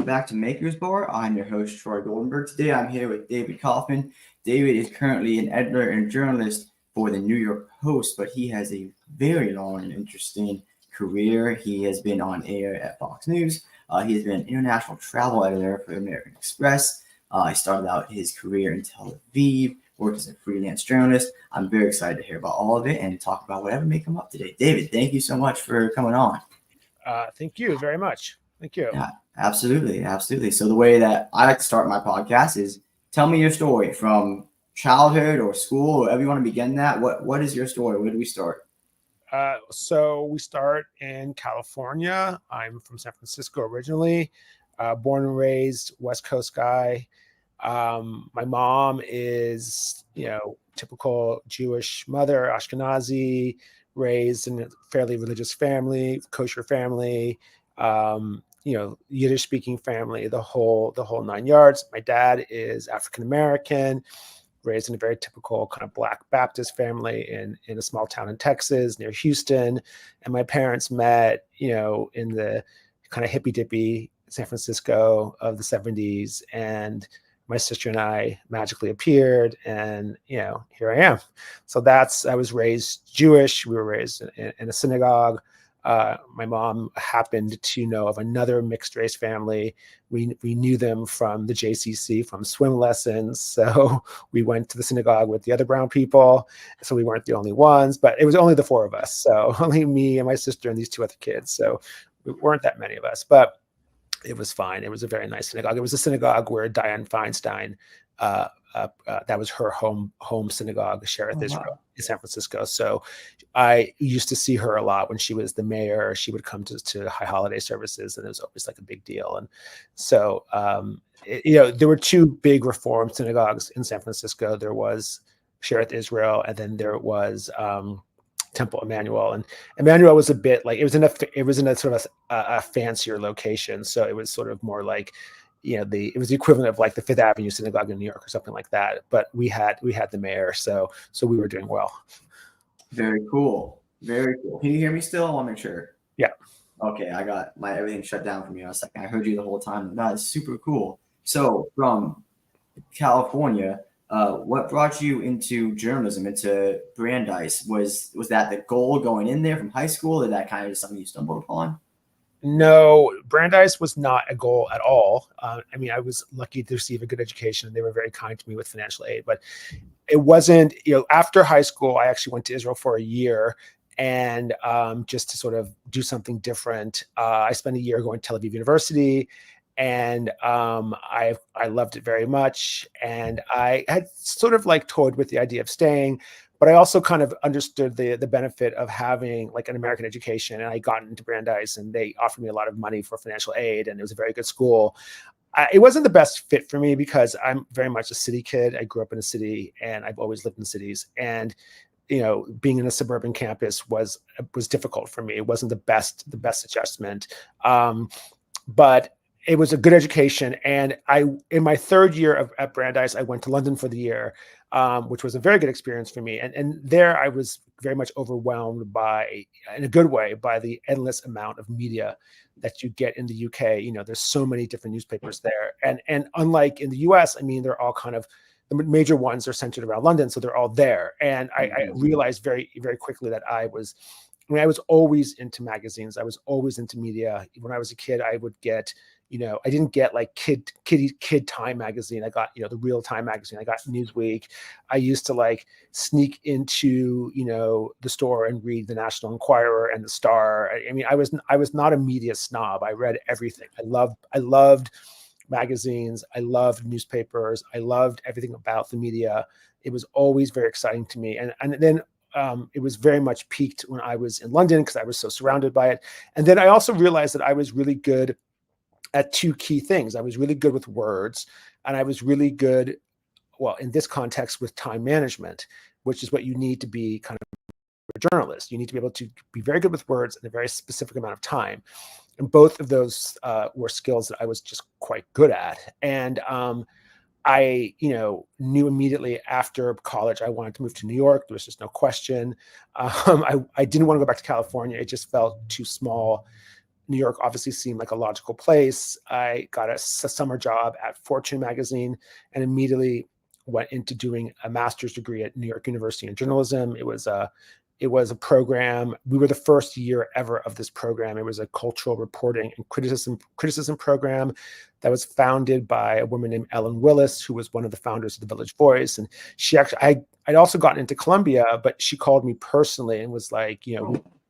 back to Maker's Bar. I'm your host, Troy Goldenberg. Today I'm here with David Kaufman. David is currently an editor and journalist for the New York Post, but he has a very long and interesting career. He has been on air at Fox News. He has been an international travel editor for American Express. He started out his career in Tel Aviv, worked as a freelance journalist. I'm very excited to hear about all of it and talk about whatever may come up today. David, thank you so much for coming on. Thank you very much. Thank you. Yeah, absolutely. So the way that I like to start my podcast is tell me your story from childhood or school, or wherever you want to begin that. What is your story? Where do we start? So we start in California. I'm from San Francisco originally, born and raised West Coast guy. My mom is, typical Jewish mother, Ashkenazi, raised in a fairly religious family, kosher family, Yiddish speaking family, the whole 9 yards. My dad is African-American, raised in a very typical kind of Black Baptist family in a small town in Texas near Houston. And my parents met, in the kind of hippy dippy San Francisco of the 70s. And my sister and I magically appeared, and here I am. So I was raised Jewish. We were raised in a synagogue. My mom happened to know of another mixed race family. We knew them from the JCC, from swim lessons. So we went to the synagogue with the other brown people. So we weren't the only ones, but it was only the four of us. So only me and my sister and these two other kids. So we weren't that many of us, but it was fine. It was a very nice synagogue. It was a synagogue where Dianne Feinstein, that was her home synagogue, Shereth Israel in San Francisco. So I used to see her a lot when she was the mayor. She would come to high holiday services, and it was always like a big deal. And so, there were two big Reform synagogues in San Francisco. There was Shereth Israel, and then there was Temple Emmanuel. And Emmanuel was a bit like, it was in a sort of a fancier location. So it was sort of more like, it was the equivalent of like the Fifth Avenue Synagogue in New York or something like that. But we had the mayor, so we were doing well. Very cool. Very cool. Can you hear me still? I want to make sure. Yeah. Okay, I got everything shut down for me in a second. I heard you the whole time. That is super cool. So from California, what brought you into journalism, into Brandeis? Was that the goal going in there from high school? Or that kind of just something you stumbled upon? No, Brandeis was not a goal at all. I was lucky to receive a good education. They were very kind to me with financial aid, but it wasn't, after high school, I actually went to Israel for a year, and just to sort of do something different. I spent a year going to Tel Aviv University, and I loved it very much. And I had sort of like toyed with the idea of staying, but I also kind of understood the benefit of having like an American education. And I got into Brandeis, and they offered me a lot of money for financial aid, and it was a very good school. It wasn't the best fit for me because I'm very much a city kid. I grew up in a city, and I've always lived in cities. And being in a suburban campus was difficult for me. It wasn't the best adjustment, but it was a good education. And in my third year at Brandeis, I went to London for the year, which was a very good experience for me. And there I was very much overwhelmed in a good way, by the endless amount of media that you get in the UK. There's so many different newspapers there. And unlike in the US, they're all kind of, the major ones are centered around London. So they're all there. And I realized very, very quickly that I was always into magazines. I was always into media. When I was a kid, I would get, I didn't get like kid Time magazine. I got, the Real Time magazine. I got Newsweek. I used to like sneak into, the store and read the National Enquirer and the Star. I was not a media snob. I read everything. I loved magazines. I loved newspapers. I loved everything about the media. It was always very exciting to me. And then it was very much peaked when I was in London, because I was so surrounded by it. And then I also realized that I was really good at two key things. I was really good with words, and I was really good, well, in this context, with time management, which is what you need to be kind of a journalist. You need to be able to be very good with words in a very specific amount of time. And both of those were skills that I was just quite good at. And I, knew immediately after college I wanted to move to New York. There was just no question. I didn't want to go back to California. It just felt too small. New York obviously seemed like a logical place. I got a summer job at Fortune magazine and immediately went into doing a master's degree at New York University in journalism. It was a program. We were the first year ever of this program. It was a cultural reporting and criticism program that was founded by a woman named Ellen Willis, who was one of the founders of the Village Voice. And she actually, I'd also gotten into Columbia, but she called me personally and was like,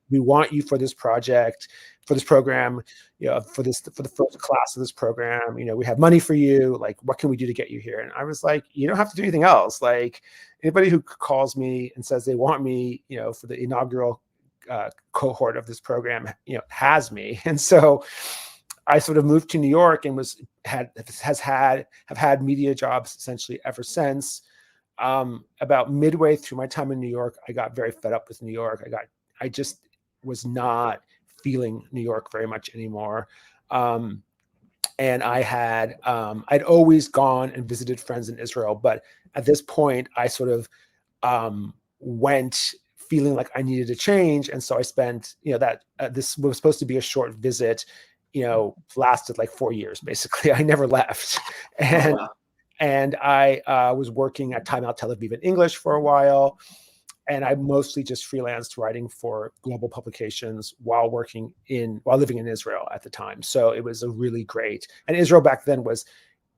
we want you for this project, for this program, for the first class of this program. We have money for you. Like, what can we do to get you here? And I was like, you don't have to do anything else. Like, anybody who calls me and says they want me, for the inaugural cohort of this program, has me. And so I sort of moved to New York and have had media jobs essentially ever since. About midway through my time in New York, I got very fed up with New York. I just was not feeling New York very much anymore. And I'd always gone and visited friends in Israel, but at this point I sort of went feeling like I needed a change. And so I spent, this was supposed to be a short visit, lasted like 4 years, basically. I never left. And I was working at Time Out Tel Aviv in English for a while. And I mostly just freelanced writing for global publications while living in Israel at the time. So it was a really great, and Israel back then was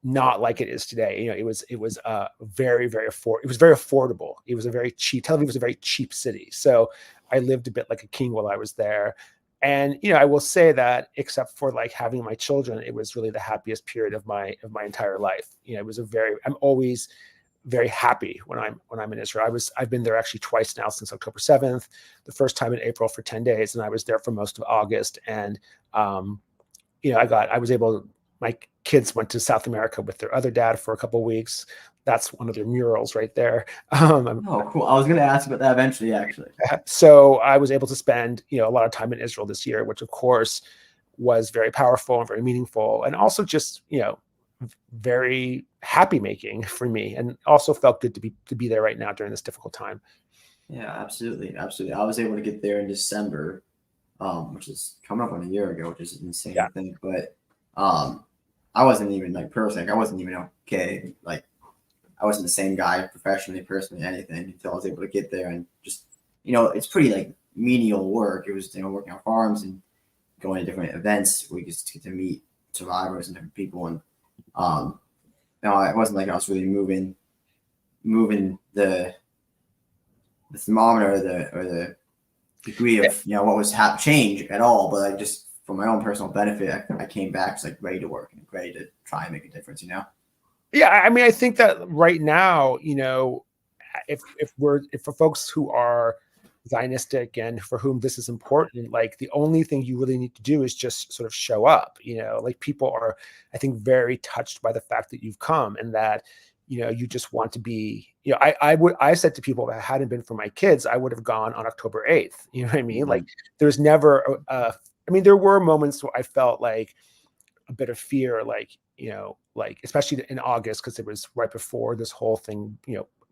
not like it is today. It was very, very affordable. It was a very cheap, Tel Aviv was a very cheap city. So I lived a bit like a king while I was there. And, I will say that except for like having my children, it was really the happiest period of my entire life. I'm always very happy when I'm in Israel. I've been there actually twice now since October 7th, the first time in April for 10 days. And I was there for most of August. And, my kids went to South America with their other dad for a couple of weeks. That's one of their murals right there. Oh, cool. I was going to ask about that eventually, actually. So I was able to spend, a lot of time in Israel this year, which of course was very powerful and very meaningful. And also just, very happy making for me, and also felt good to be there right now during this difficult time. Yeah, absolutely. I was able to get there in December, which is coming up on a year ago, which is insane, I think. But I wasn't even like personally, I wasn't even okay. Like, I wasn't the same guy professionally, personally, anything, until I was able to get there and just, it's pretty like menial work. It was, working on farms and going to different events. We just get to meet survivors and different people, and it wasn't like I was really moving the thermometer or the degree of what was change at all. But like, just for my own personal benefit, I came back just like ready to work and ready to try and make a difference. Yeah, I mean, I think that right now, if for folks who are Zionistic and for whom this is important, like the only thing you really need to do is just sort of show up. Like people are, I think, very touched by the fact that you've come and that you just want to be. I said to people, if it hadn't been for my kids, I would have gone on October 8th. You know what I mean? Mm-hmm. Like there's never. There were moments where I felt like a bit of fear, like especially in August, because it was right before this whole thing,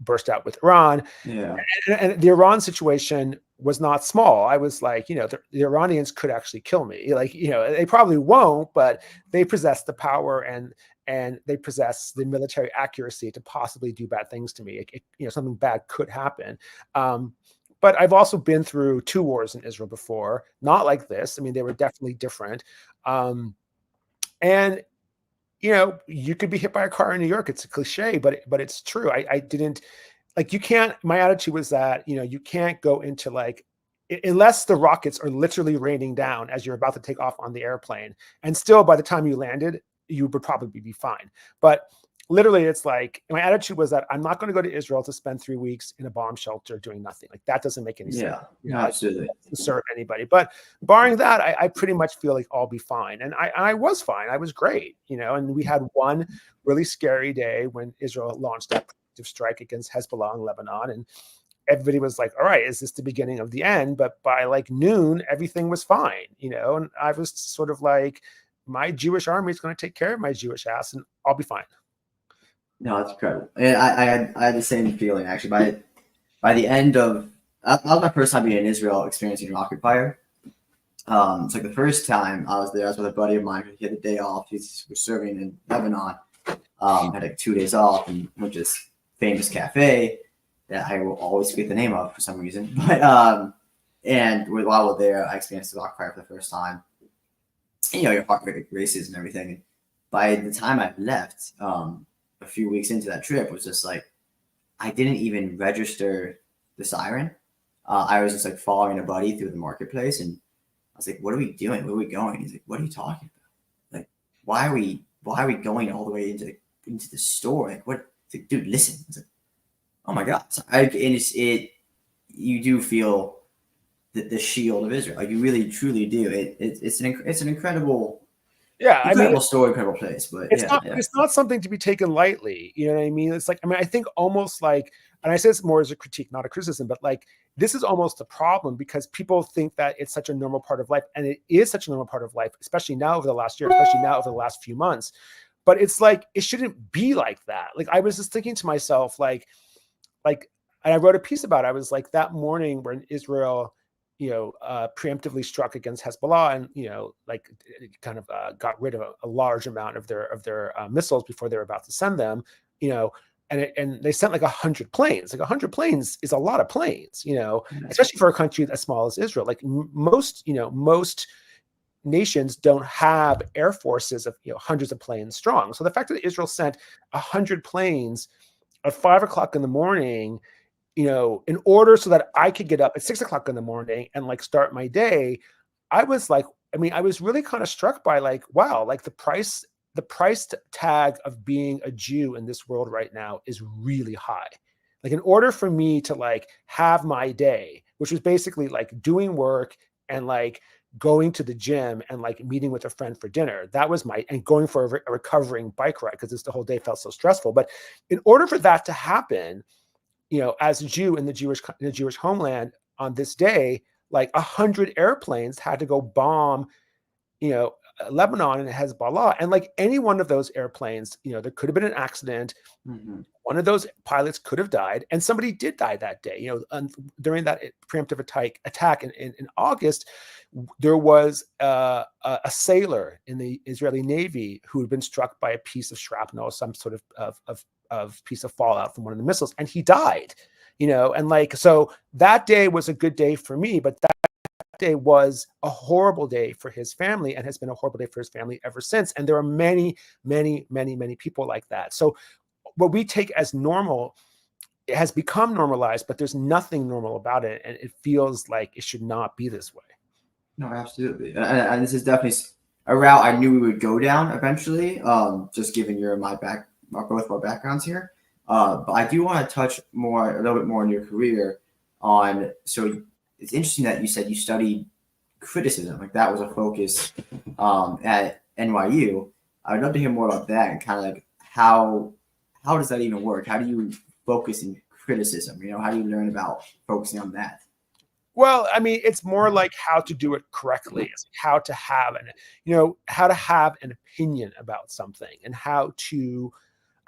burst out with Iran. Yeah. And the Iran situation was not small. I was like, the Iranians could actually kill me. Like, they probably won't, but they possess the power and they possess the military accuracy to possibly do bad things to me. Something bad could happen. But I've also been through 2 wars in Israel before, not like this. They were definitely different. And you could be hit by a car in New York. It's a cliche, but it's true. I didn't you can't. My attitude was that you can't go into unless the rockets are literally raining down as you're about to take off on the airplane, and still by the time you landed, you would probably be fine. But literally, it's like my attitude was that I'm not going to go to Israel to spend 3 weeks in a bomb shelter doing nothing. Like that doesn't make any sense. Yeah, absolutely. To serve anybody. But barring that, I pretty much feel like I'll be fine. And I was fine. I was great, and we had one really scary day when Israel launched that preemptive strike against Hezbollah in Lebanon. And everybody was like, all right, is this the beginning of the end? But by like noon, everything was fine, and I was sort of like, my Jewish army is going to take care of my Jewish ass and I'll be fine. No, it's incredible. And I had the same feeling actually. By the end of that was my first time being in Israel experiencing rocket fire. It's like the first time I was there, I was with a buddy of mine. He had a day off. He was serving in Lebanon. Had like 2 days off and went to this famous cafe that I will always forget the name of for some reason. But and while we're there, I experienced the rock fire for the first time. And, your heart rate races and everything. And by the time I left, a few weeks into that trip, was just like I didn't even register the siren. I was just like following a buddy through the marketplace, and I was like, "What are we doing? Where are we going?" He's like, "What are you talking about? Like, why are we going all the way into the store? Like, what? Like, dude, listen." It's like, oh my god! So you do feel the shield of Israel. Like, you really truly do. It's an incredible. Yeah, incredible story, incredible place, but it's not something to be taken lightly. You know what I mean? It's like, I think almost like, and I say this more as a critique, not a criticism, but like, this is almost a problem because people think that it's such a normal part of life, and it is such a normal part of life, especially now over the last year, especially now over the last few months. But it's like, it shouldn't be like that. Like, I was just thinking to myself, like, and I wrote a piece about it. I was like, that morning when Israel, preemptively struck against Hezbollah and, like kind of got rid of a large amount of their missiles before they were about to send them, and they sent like 100 planes. Like 100 planes is a lot of planes, especially for a country as small as Israel. Like most nations don't have air forces of hundreds of planes strong. So the fact that Israel sent 100 planes at 5 o'clock in the morning, in order so that I could get up at 6 o'clock in the morning and like start my day, I was like, I was really kind of struck by like, wow, like the price tag of being a Jew in this world right now is really high. Like, in order for me to like have my day, which was basically like doing work and like going to the gym and like meeting with a friend for dinner, that was and going for a recovering bike ride because the whole day felt so stressful. But in order for that to happen, as a Jew in the Jewish homeland on this day, like 100 airplanes had to go bomb, Lebanon and Hezbollah. And like any one of those airplanes, there could have been an accident. Mm-hmm. One of those pilots could have died, and somebody did die that day. During that preemptive attack in August, there was a sailor in the Israeli Navy who had been struck by a piece of shrapnel, some sort of piece of fallout from one of the missiles, and he died. And like, so that day was a good day for me, but that day was a horrible day for his family and has been a horrible day for his family ever since. And there are many, many, many, many people like that. So what we take as normal, it has become normalized, but there's nothing normal about it. And it feels like it should not be this way. No, absolutely. And this is definitely a route I knew we would go down eventually, just given both of our backgrounds here. But I do want to touch a little bit more on your career so it's interesting that you said you studied criticism, like that was a focus at NYU. I would love to hear more about that and kind of like how does that even work? How do you focus in criticism? How do you learn about focusing on that? Well, it's more like how to do it correctly. It's how to have an opinion about something and how to.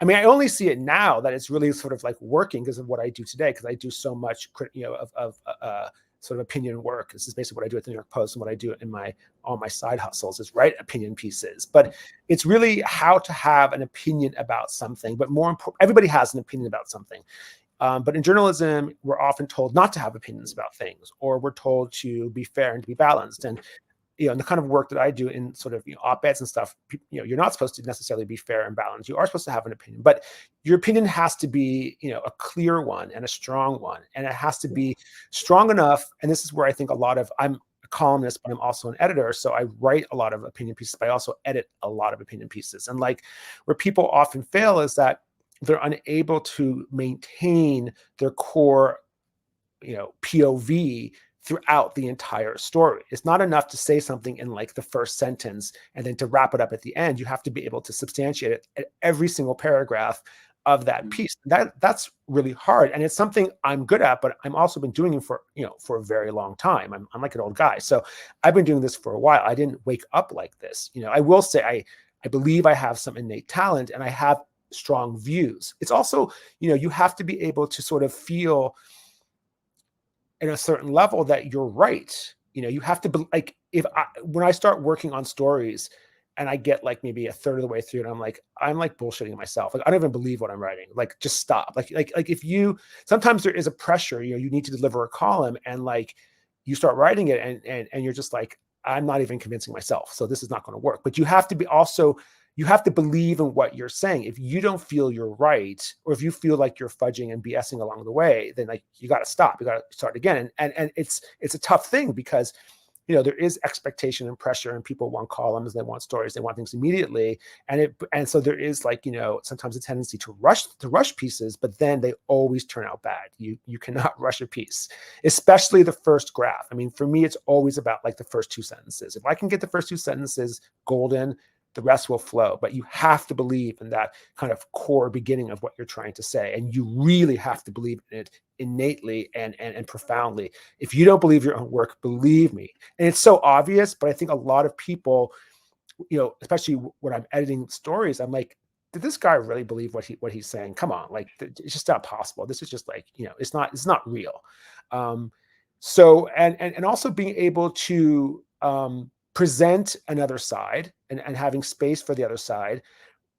I only see it now that it's really sort of like working because of what I do today, because I do so much, sort of opinion work. This is basically what I do at the New York Post and what I do in all my side hustles is write opinion pieces. But it's really how to have an opinion about something. But more important, everybody has an opinion about something. But in journalism, we're often told not to have opinions about things, or we're told to be fair and to be balanced. And in the kind of work that I do in sort of op-eds and stuff, you're not supposed to necessarily be fair and balanced. You are supposed to have an opinion, but your opinion has to be, a clear one and a strong one, and it has to be strong enough. And this is where I think I'm a columnist, but I'm also an editor, so I write a lot of opinion pieces, but I also edit a lot of opinion pieces. And like where people often fail is that they're unable to maintain their core, POV throughout the entire story. It's not enough to say something in like the first sentence and then to wrap it up at the end. You have to be able to substantiate it at every single paragraph of that piece. That's really hard. And it's something I'm good at, but I'm also been doing it for a very long time. I'm like an old guy. So I've been doing this for a while. I didn't wake up like this. I will say I believe I have some innate talent and I have strong views. It's also, you have to be able to sort of feel at a certain level that you're right. you have to like, when I start working on stories and I get like maybe a third of the way through and I'm like bullshitting myself. Like, I don't even believe what I'm writing. Like, just stop. Like if you, sometimes there is a pressure, you need to deliver a column, and like you start writing it and you're just like, I'm not even convincing myself. So this is not going to work. But you have to be also, you have to believe in what you're saying. If you don't feel you're right, or if you feel like you're fudging and BSing along the way, then like you got to stop. You got to start again. And it's a tough thing because, there is expectation and pressure, and people want columns, they want stories, they want things immediately. And so there is like, sometimes a tendency to rush pieces, but then they always turn out bad. You cannot rush a piece, especially the first graph. I mean, for me, it's always about like the first 2 sentences. If I can get the first 2 sentences golden, the rest will flow. But you have to believe in that kind of core beginning of what you're trying to say. And you really have to believe in it innately and profoundly. If you don't believe your own work, believe me. And it's so obvious, but I think a lot of people, especially when I'm editing stories, I'm like, did this guy really believe what he's saying? Come on, like, it's just not possible. This is just like, it's not real. So, and also being able to present another side and having space for the other side,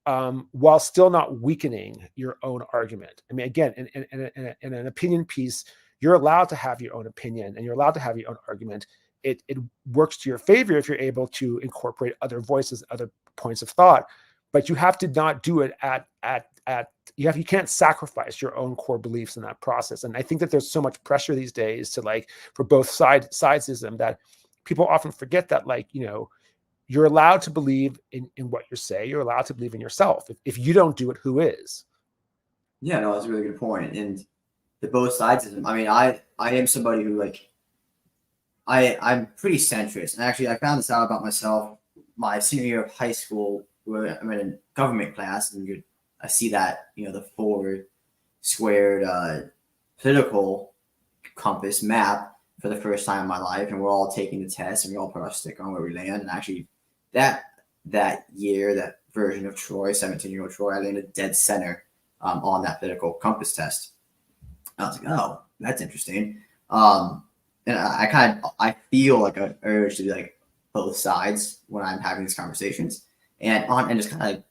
while still not weakening your own argument. I mean, again, in an opinion piece, you're allowed to have your own opinion and you're allowed to have your own argument. It works to your favor if you're able to incorporate other voices, other points of thought, but you have to not do it you can't sacrifice your own core beliefs in that process. And I think that there's so much pressure these days to like, for both sidesism, that people often forget that, like, you're allowed to believe in what you say. You're allowed to believe in yourself. If you don't do it, who is? Yeah, no, that's a really good point. And the both sides of them. I mean, I am somebody who, like, I'm pretty centrist. And actually, I found this out about myself my senior year of high school, where I'm in a government class, and I see that, the 4 squared political compass map for the first time in my life, and we're all taking the test, and we all put our stick on where we land. And actually, that year, that version of Troy, 17-year-old Troy, I landed dead center on that political compass test. I was like, oh, that's interesting. And I feel like an urge to be like both sides when I'm having these conversations, and just kind of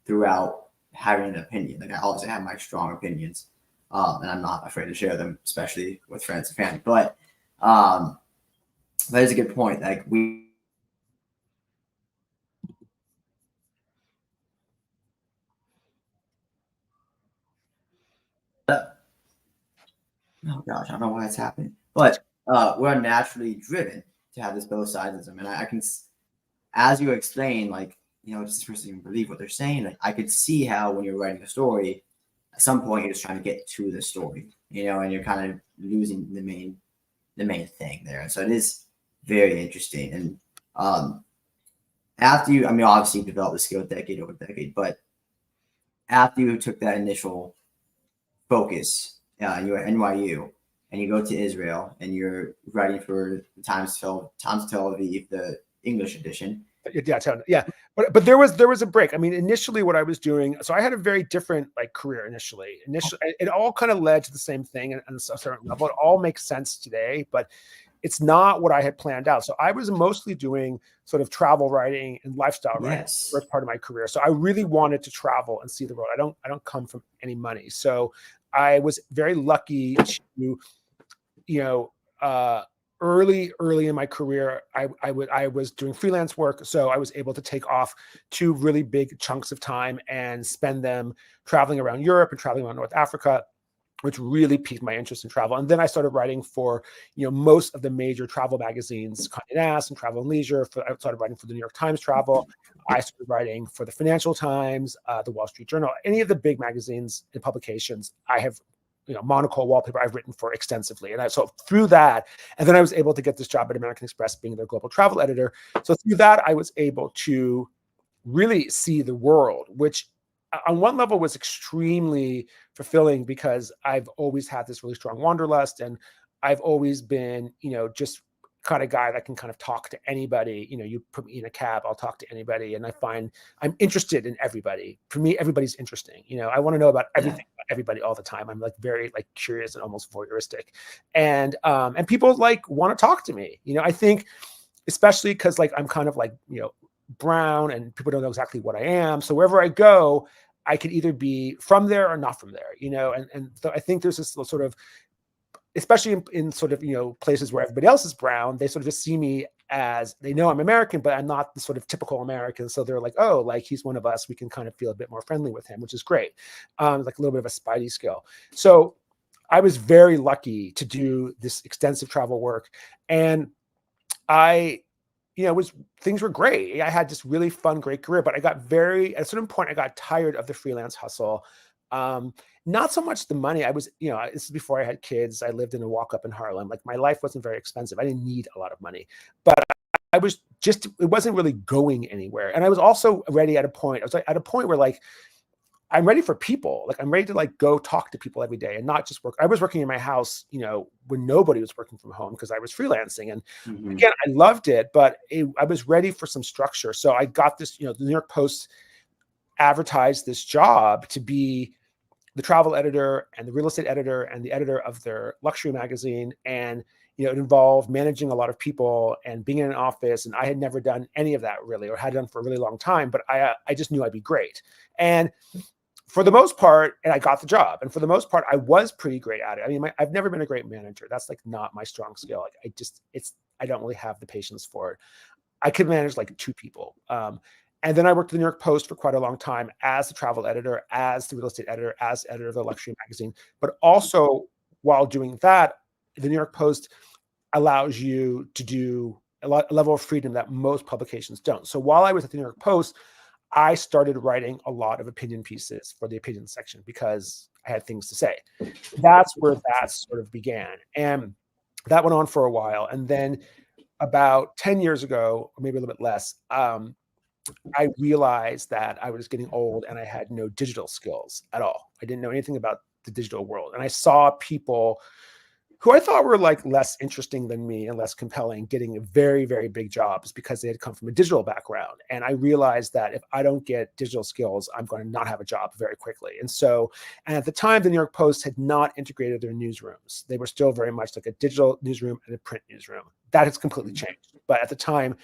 throughout having an opinion. Like, I obviously have my strong opinions, and I'm not afraid to share them, especially with friends and family. But that is a good point. Like, oh gosh, I don't know why it's happening, but we're naturally driven to have this both sidesism, and I can, as you explain, like, does this person even believe what they're saying? Like, I could see how when you're writing a story, at some point you're just trying to get to the story, and you're kind of losing the main thing there. And so it is very interesting. And after you, I mean, obviously you developed the skill decade over decade, but after you took that initial focus, you were at NYU, and you go to Israel, and you're writing for Times Tel Aviv, the English edition. Yeah. But there was a break. I mean, initially what I was doing, so I had a very different like career initially. It all kind of led to the same thing on a certain level. It all makes sense today, but it's not what I had planned out. So I was mostly doing sort of travel writing and lifestyle writing for part of my career. So I really wanted to travel and see the world. I don't come from any money. So I was very lucky to, early in my career, I was doing freelance work. So I was able to take off 2 really big chunks of time and spend them traveling around Europe and traveling around North Africa, which really piqued my interest in travel. And then I started writing for, most of the major travel magazines, Condé Nast and Travel and Leisure. I started writing for the New York Times Travel. I started writing for the Financial Times, the Wall Street Journal, any of the big magazines and publications. I have, Monocle wallpaper I've written for extensively. And so through that, and then I was able to get this job at American Express being their global travel editor. So through that, I was able to really see the world, which on one level was extremely fulfilling because I've always had this really strong wanderlust, and I've always been, just kind of guy that can kind of talk to anybody. You know, you put me in a cab, I'll talk to anybody. And I find I'm interested in everybody. For me, everybody's interesting. You know, I want to know about everything, about everybody all the time. I'm like very like curious and almost voyeuristic. And people like want to talk to me. You know, I think especially because like I'm kind of like, you know, brown and people don't know exactly what I am. So wherever I go, I could either be from there or not from there, you know, and so I think there's this sort of, especially in sort of, you know, places where everybody else is brown, they sort of just see me as, they know I'm American, but I'm not the sort of typical American. So they're like, oh, like he's one of us. We can kind of feel a bit more friendly with him, which is great. Like a little bit of a spidey skill. So I was very lucky to do this extensive travel work. And you know, things were great. I had this really fun, great career, but I got at a certain point, I got tired of the freelance hustle. Not so much the money. I was, you know, this is before I had kids. I lived in a walk up in Harlem. Like my life wasn't very expensive. I didn't need a lot of money, but I was just, it wasn't really going anywhere. And I was also ready at a point. I was like at a point where like, I'm ready for people. Like I'm ready to like go talk to people every day and not just work. I was working in my house, you know, when nobody was working from home because I was freelancing. And again, I loved it, but I was ready for some structure. So I got this, you know, the New York Post advertised this job to be the travel editor and the real estate editor and the editor of their luxury magazine. And, you know, it involved managing a lot of people and being in an office. And I had never done any of that really, or had done for a really long time, but I just knew I'd be great. And for the most part, and I got the job. And for the most part, I was pretty great at it. I mean, I've never been a great manager. That's like not my strong skill. Like I don't really have the patience for it. I could manage like 2 people. And then I worked at the New York Post for quite a long time as the travel editor, as the real estate editor, as editor of the luxury magazine. But also while doing that, the New York Post allows you to do a level of freedom that most publications don't. So while I was at the New York Post, I started writing a lot of opinion pieces for the opinion section because I had things to say. That's where that sort of began. And that went on for a while. And then about 10 years ago, or maybe a little bit less, I realized that I was getting old and I had no digital skills at all. I didn't know anything about the digital world. And I saw people who I thought were like less interesting than me and less compelling getting very, very big jobs because they had come from a digital background. And I realized that if I don't get digital skills, I'm going to not have a job very quickly. And at the time, the New York Post had not integrated their newsrooms. They were still very much like a digital newsroom and a print newsroom. That has completely changed. But at the time,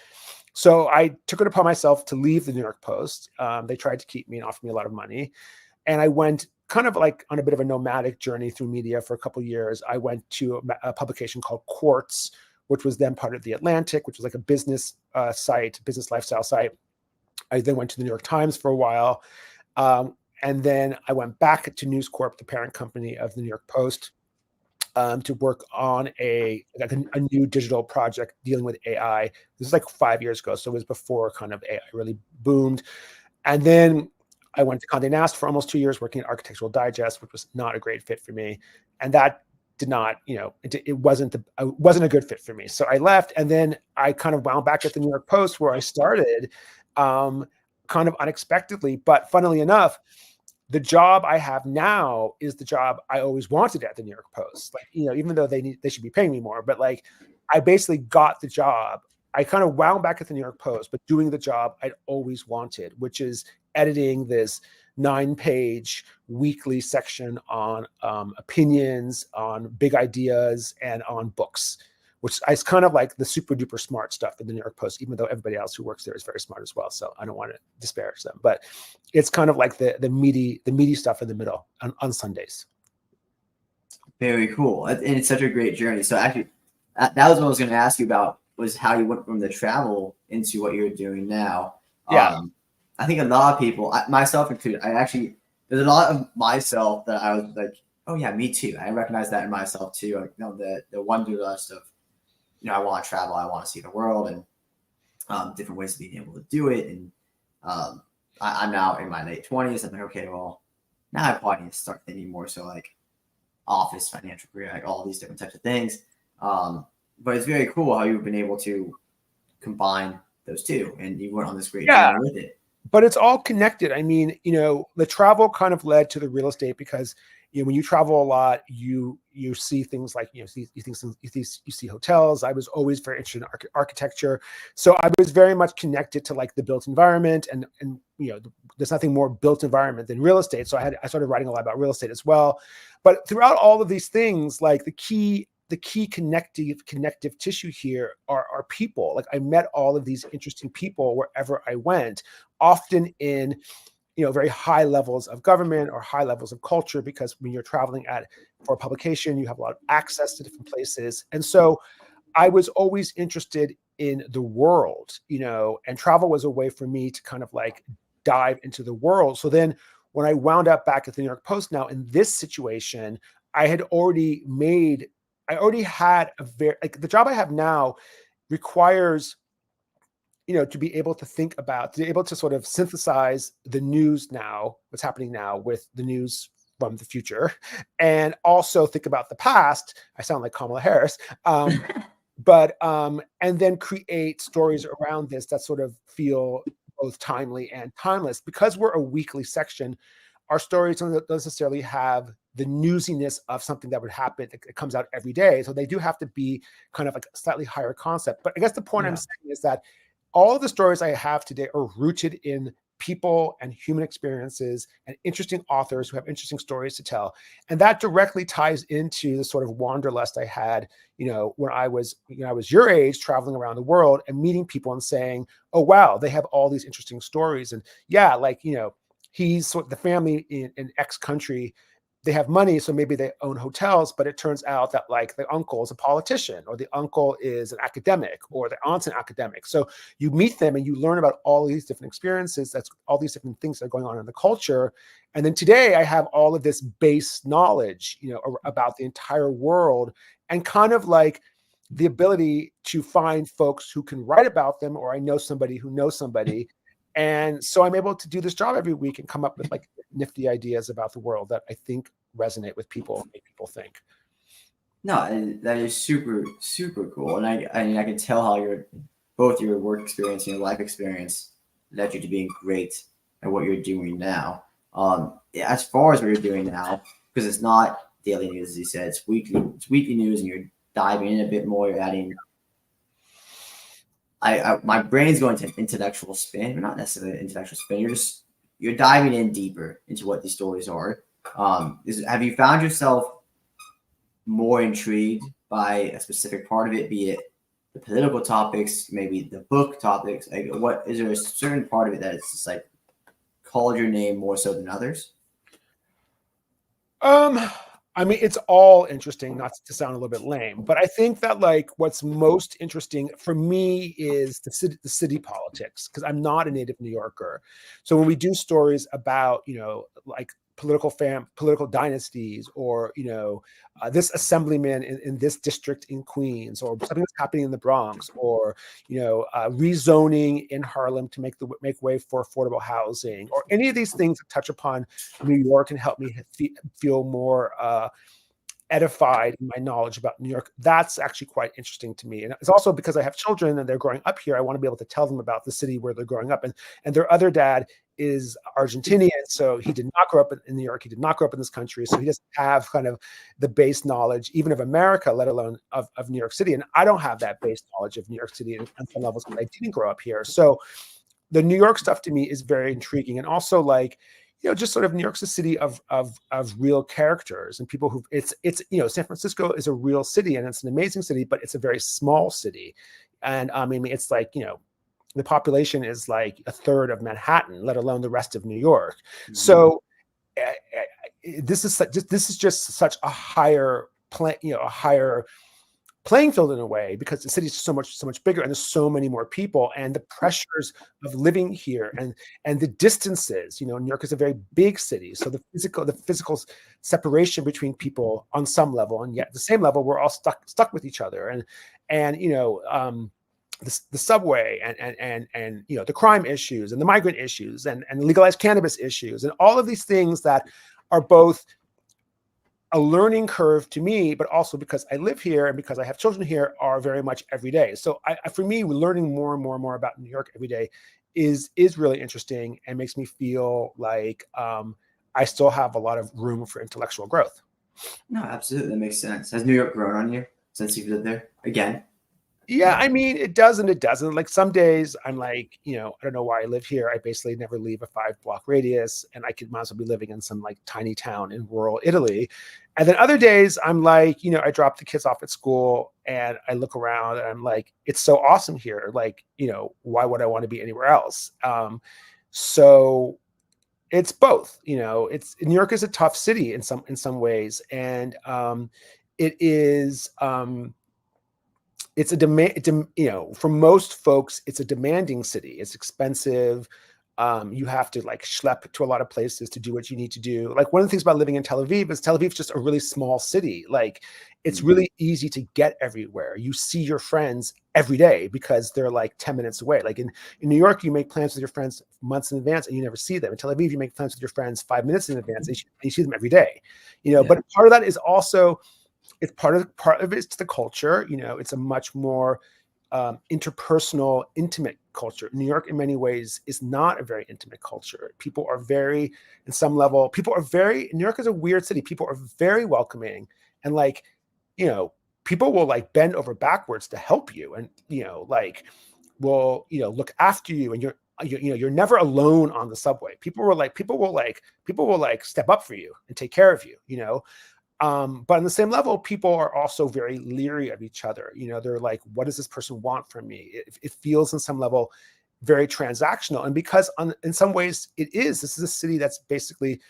so I took it upon myself to leave the New York Post. They tried to keep me and offer me a lot of money. And I went kind of like on a bit of a nomadic journey through media for a couple of years. I went to a publication called Quartz, which was then part of The Atlantic, which was like a business site, business lifestyle site. I then went to the New York Times for a while. And then I went back to News Corp, the parent company of the New York Post, to work on a new digital project dealing with AI. This is like 5 years ago. So it was before kind of AI really boomed. And then I went to Condé Nast for almost 2 years working at Architectural Digest, which was not a great fit for me. And that did not, you know, it wasn't a good fit for me. So I left, and then I kind of wound back at the New York Post where I started kind of unexpectedly. But funnily enough, the job I have now is the job I always wanted at the New York Post. Like, you know, even though they should be paying me more, but like I basically got the job. I kind of wound back at the New York Post, but doing the job I'd always wanted, which is editing this 9-page weekly section on opinions, on big ideas, and on books, which is kind of like the super duper smart stuff in the New York Post, even though everybody else who works there is very smart as well. So I don't want to disparage them, but it's kind of like the meaty stuff in the middle on Sundays. Very cool. And it's such a great journey. So actually, that was what I was going to ask you about, was how you went from the travel into what you're doing now. Yeah. I think a lot of people, myself included, there's a lot of myself that I was like, oh yeah, me too. I recognize that in myself too. Like, you know, the wanderlust of, you know, I want to travel, I want to see the world, and different ways of being able to do it. And I'm now in my late 20s. I'm like, okay, well, now I probably need to start thinking more so like office, financial career, like all these different types of things. But it's very cool how you've been able to combine those two, and you went on this great journey with it. but it's all connected. I mean, the travel kind of led to the real estate because when you travel a lot, you see things like you see hotels. I was always very interested in architecture, so I was very much connected to like the built environment, and there's nothing more built environment than real estate. So I started writing a lot about real estate as well. But throughout all of these things, like the key connective tissue here are people. Like I met all of these interesting people wherever I went, often in very high levels of government or high levels of culture, because when you're traveling for a publication, you have a lot of access to different places. And so I was always interested in the world, and travel was a way for me to kind of like dive into the world. So then when I wound up back at the New York Post now in this situation, I already had the job I have now requires to be able to sort of synthesize the news now, what's happening now with the news from the future, and also think about the past. I sound like Kamala Harris, and then create stories around this that sort of feel both timely and timeless. Because we're a weekly section, our stories don't necessarily have the newsiness of something that would happen. It comes out every day, so they do have to be kind of like a slightly higher concept. But I guess the point I'm saying is that all of the stories I have today are rooted in people and human experiences and interesting authors who have interesting stories to tell. And that directly ties into the sort of wanderlust I had, when I was your age, traveling around the world and meeting people and saying, oh, wow, they have all these interesting stories. And he's sort of the family in X country. They have money, so maybe they own hotels, but it turns out that like the uncle is a politician, or the uncle is an academic, or the aunt's an academic. So you meet them and you learn about all these different experiences. That's all these different things that are going on in the culture. And then today I have all of this base knowledge, about the entire world, and kind of like the ability to find folks who can write about them, or I know somebody who knows somebody. And so I'm able to do this job every week and come up with like nifty ideas about the world that I think resonate with people and make people think. No, that is super, super cool. And I mean, I can tell how both your work experience and your life experience led you to being great at what you're doing now. As far as what you're doing now, because it's not daily news, as you said, it's weekly news, and you're diving in a bit more, you're adding my brain's going to intellectual spin, but not necessarily intellectual spin. You're diving in deeper into what these stories are. Have you found yourself more intrigued by a specific part of it, be it the political topics, maybe the book topics? Like, what is there a certain part of it that it's just like called your name more so than others? I mean, it's all interesting, not to sound a little bit lame, but I think that like what's most interesting for me is the city politics, because I'm not a native New Yorker. So when we do stories about, like political dynasties, or, this assemblyman in this district in Queens, or something that's happening in the Bronx, or, rezoning in Harlem to make way for affordable housing, or any of these things that touch upon New York and help me feel more edified in my knowledge about New York, that's actually quite interesting to me. And it's also because I have children and they're growing up here, I want to be able to tell them about the city where they're growing up. And their other dad is Argentinian, so he did not grow up in New York. He did not grow up in this country, so he doesn't have kind of the base knowledge, even of America, let alone of New York City. And I don't have that base knowledge of New York City on some levels because I didn't grow up here. So the New York stuff to me is very intriguing, and also like, just sort of New York's a city of real characters and people who it's San Francisco is a real city and it's an amazing city, but it's a very small city. And I mean, it's like, the population is like a third of Manhattan, let alone the rest of New York. Mm-hmm. So this is just such a higher playing field in a way, because the city is so much bigger and there's so many more people, and the pressures of living here and the distances. New York is a very big city, so the physical separation between people on some level, and yet at the same level we're all stuck with each other, and the subway and the crime issues and the migrant issues and legalized cannabis issues and all of these things that are both a learning curve to me, but also because I live here and because I have children here, are very much every day. So for me, learning more and more about New York every day is really interesting and makes me feel like I still have a lot of room for intellectual growth. No, absolutely, that makes sense. Has New York grown on you since you've lived there again? Yeah, I mean, it does and it doesn't. Like some days I'm like, I don't know why I live here. I basically never leave a 5-block radius, and I could might as well be living in some like tiny town in rural Italy. And then other days I'm like, I drop the kids off at school and I look around and I'm like, it's so awesome here. Like, why would I want to be anywhere else? So it's both. It's New York is a tough city in some ways, and it is. It's a demand, for most folks, it's a demanding city. It's expensive. You have to like schlep to a lot of places to do what you need to do. Like one of the things about living in Tel Aviv is Tel Aviv's just a really small city. Like it's really easy to get everywhere. You see your friends every day because they're like 10 minutes away. Like in New York, you make plans with your friends months in advance and you never see them. In Tel Aviv, you make plans with your friends 5 minutes in advance and you see them every day. But part of that is also, it's part of it's the culture. It's a much more interpersonal, intimate culture. New York, in many ways, is not a very intimate culture. People are very, in some level, New York is a weird city. People are very welcoming, and like, people will like bend over backwards to help you, and will look after you, and you're never alone on the subway. People will step up for you and take care of you. But on the same level, people are also very leery of each other. They're like, what does this person want from me? It feels in some level very transactional. And because in some ways this is a city that's basically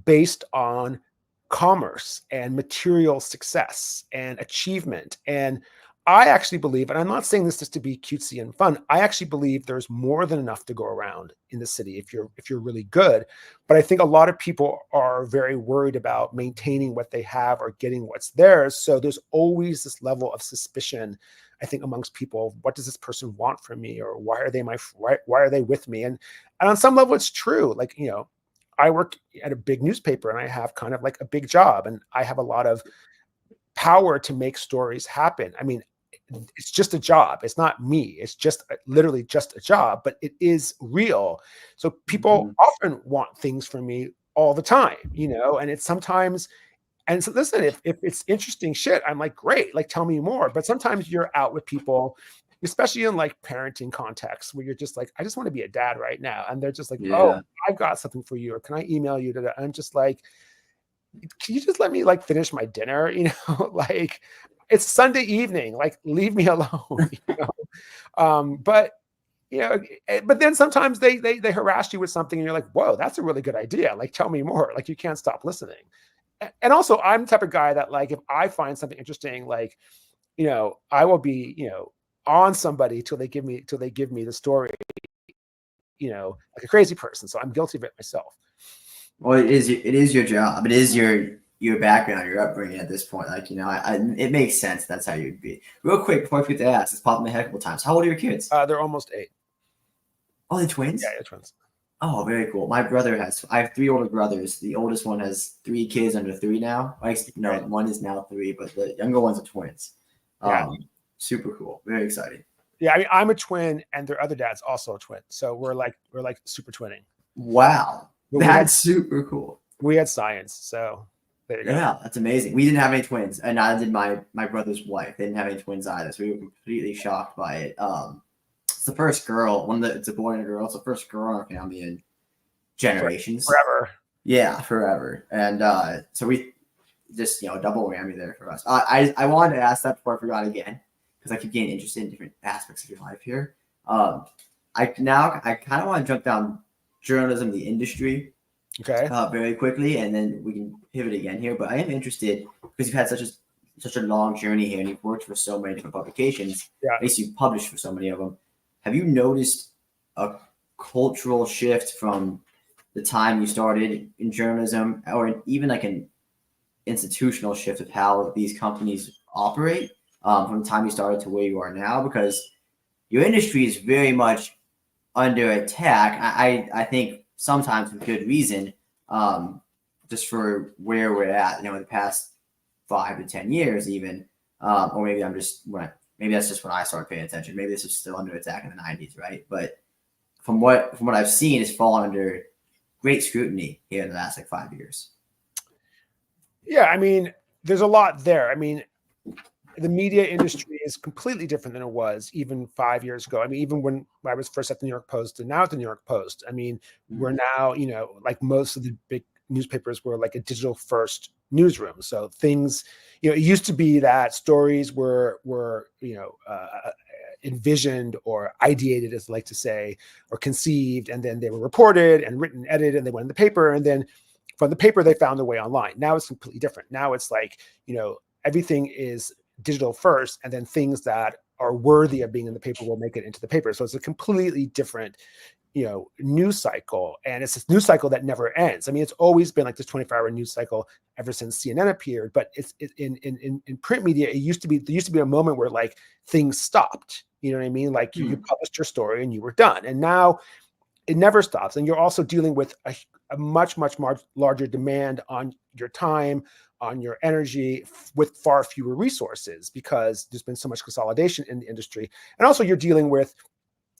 based on commerce and material success and achievement. And I actually believe, and I'm not saying this just to be cutesy and fun, I actually believe there's more than enough to go around in the city if you're really good. But I think a lot of people are very worried about maintaining what they have or getting what's theirs. So there's always this level of suspicion, I think, amongst people. What does this person want from me, or why are they with me? And on some level, it's true. Like, I work at a big newspaper and I have kind of like a big job, and I have a lot of power to make stories happen. I mean, it's just a job. It's not me. It's just literally just a job, but it is real. So people often want things from me all the time, and it's sometimes, and so listen, if it's interesting shit, I'm like, great, like tell me more. But sometimes you're out with people, especially in like parenting contexts, where you're just like, I just want to be a dad right now. And they're just like, oh, I've got something for you. Or can I email you to that? I'm just like, can you just let me like finish my dinner? Like it's Sunday evening, like leave me alone. But but then sometimes they harass you with something and you're like, whoa, that's a really good idea. Like, tell me more. Like, you can't stop listening. And also I'm the type of guy that like, if I find something interesting, like, I will be, on somebody till they give me the story, like a crazy person. So I'm guilty of it myself. Well, it is your job. It is your background, your upbringing at this point. Like, it makes sense. That's how you'd be. Real quick, before I forget to ask, it's popped in my head a couple times. How old are your kids? They're almost 8. Oh, they're twins? Yeah, they're twins. Oh, very cool. I have 3 older brothers. The oldest one has 3 kids under 3 now. One is now 3, but the younger ones are twins. Super cool. Very exciting. Yeah, I mean, I'm a twin, and their other dad's also a twin. So we're like super twinning. Wow, that's super cool. We had science, so there you go. Yeah, that's amazing. We didn't have any twins, and neither did my brother's wife. They didn't have any twins either, so we were completely shocked by it. It's the first girl. It's a boy and a girl. It's the first girl in our family in generations. Forever. Yeah, forever. And so we just double whammy there for us. I wanted to ask that before I forgot again, because I keep getting interested in different aspects of your life here. I kind of want to jump down journalism, the industry, very quickly, and then we can pivot again here. But I am interested because you've had such a long journey here, and you've worked for so many different publications. Yeah, at least you've published for so many of them. Have you noticed a cultural shift from the time you started in journalism, or even like an institutional shift of how these companies operate from the time you started to where you are now? Because your industry is very much under attack. I think sometimes with good reason, just for where we're at, in the past 5 to 10 years, even, or maybe maybe that's just when I started paying attention. Maybe this was still under attack in the 90s, right? But from what I've seen, has fallen under great scrutiny here in the last 5 years. Yeah, I mean, there's a lot there. I mean, the media industry is completely different than it was even 5 years ago. I mean, even when I was first at the New York Post and now at the New York Post, I mean, we're now, like most of the big newspapers were like a digital first newsroom. So things, it used to be that stories were envisioned or ideated, as I like to say, or conceived, and then they were reported and written, edited, and they went in the paper. And then from the paper, they found their way online. Now it's completely different. Now it's like, everything is digital first, and then things that are worthy of being in the paper will make it into the paper. So it's a completely different, news cycle. And it's this news cycle that never ends. I mean, it's always been like this 24-hour news cycle ever since CNN appeared, but it's in print media, there used to be a moment where like things stopped. You know what I mean? Like you published your story and you were done. And now it never stops. And you're also dealing with a much, much larger demand on your time, on your energy, with far fewer resources, because there's been so much consolidation in the industry. And also you're dealing with,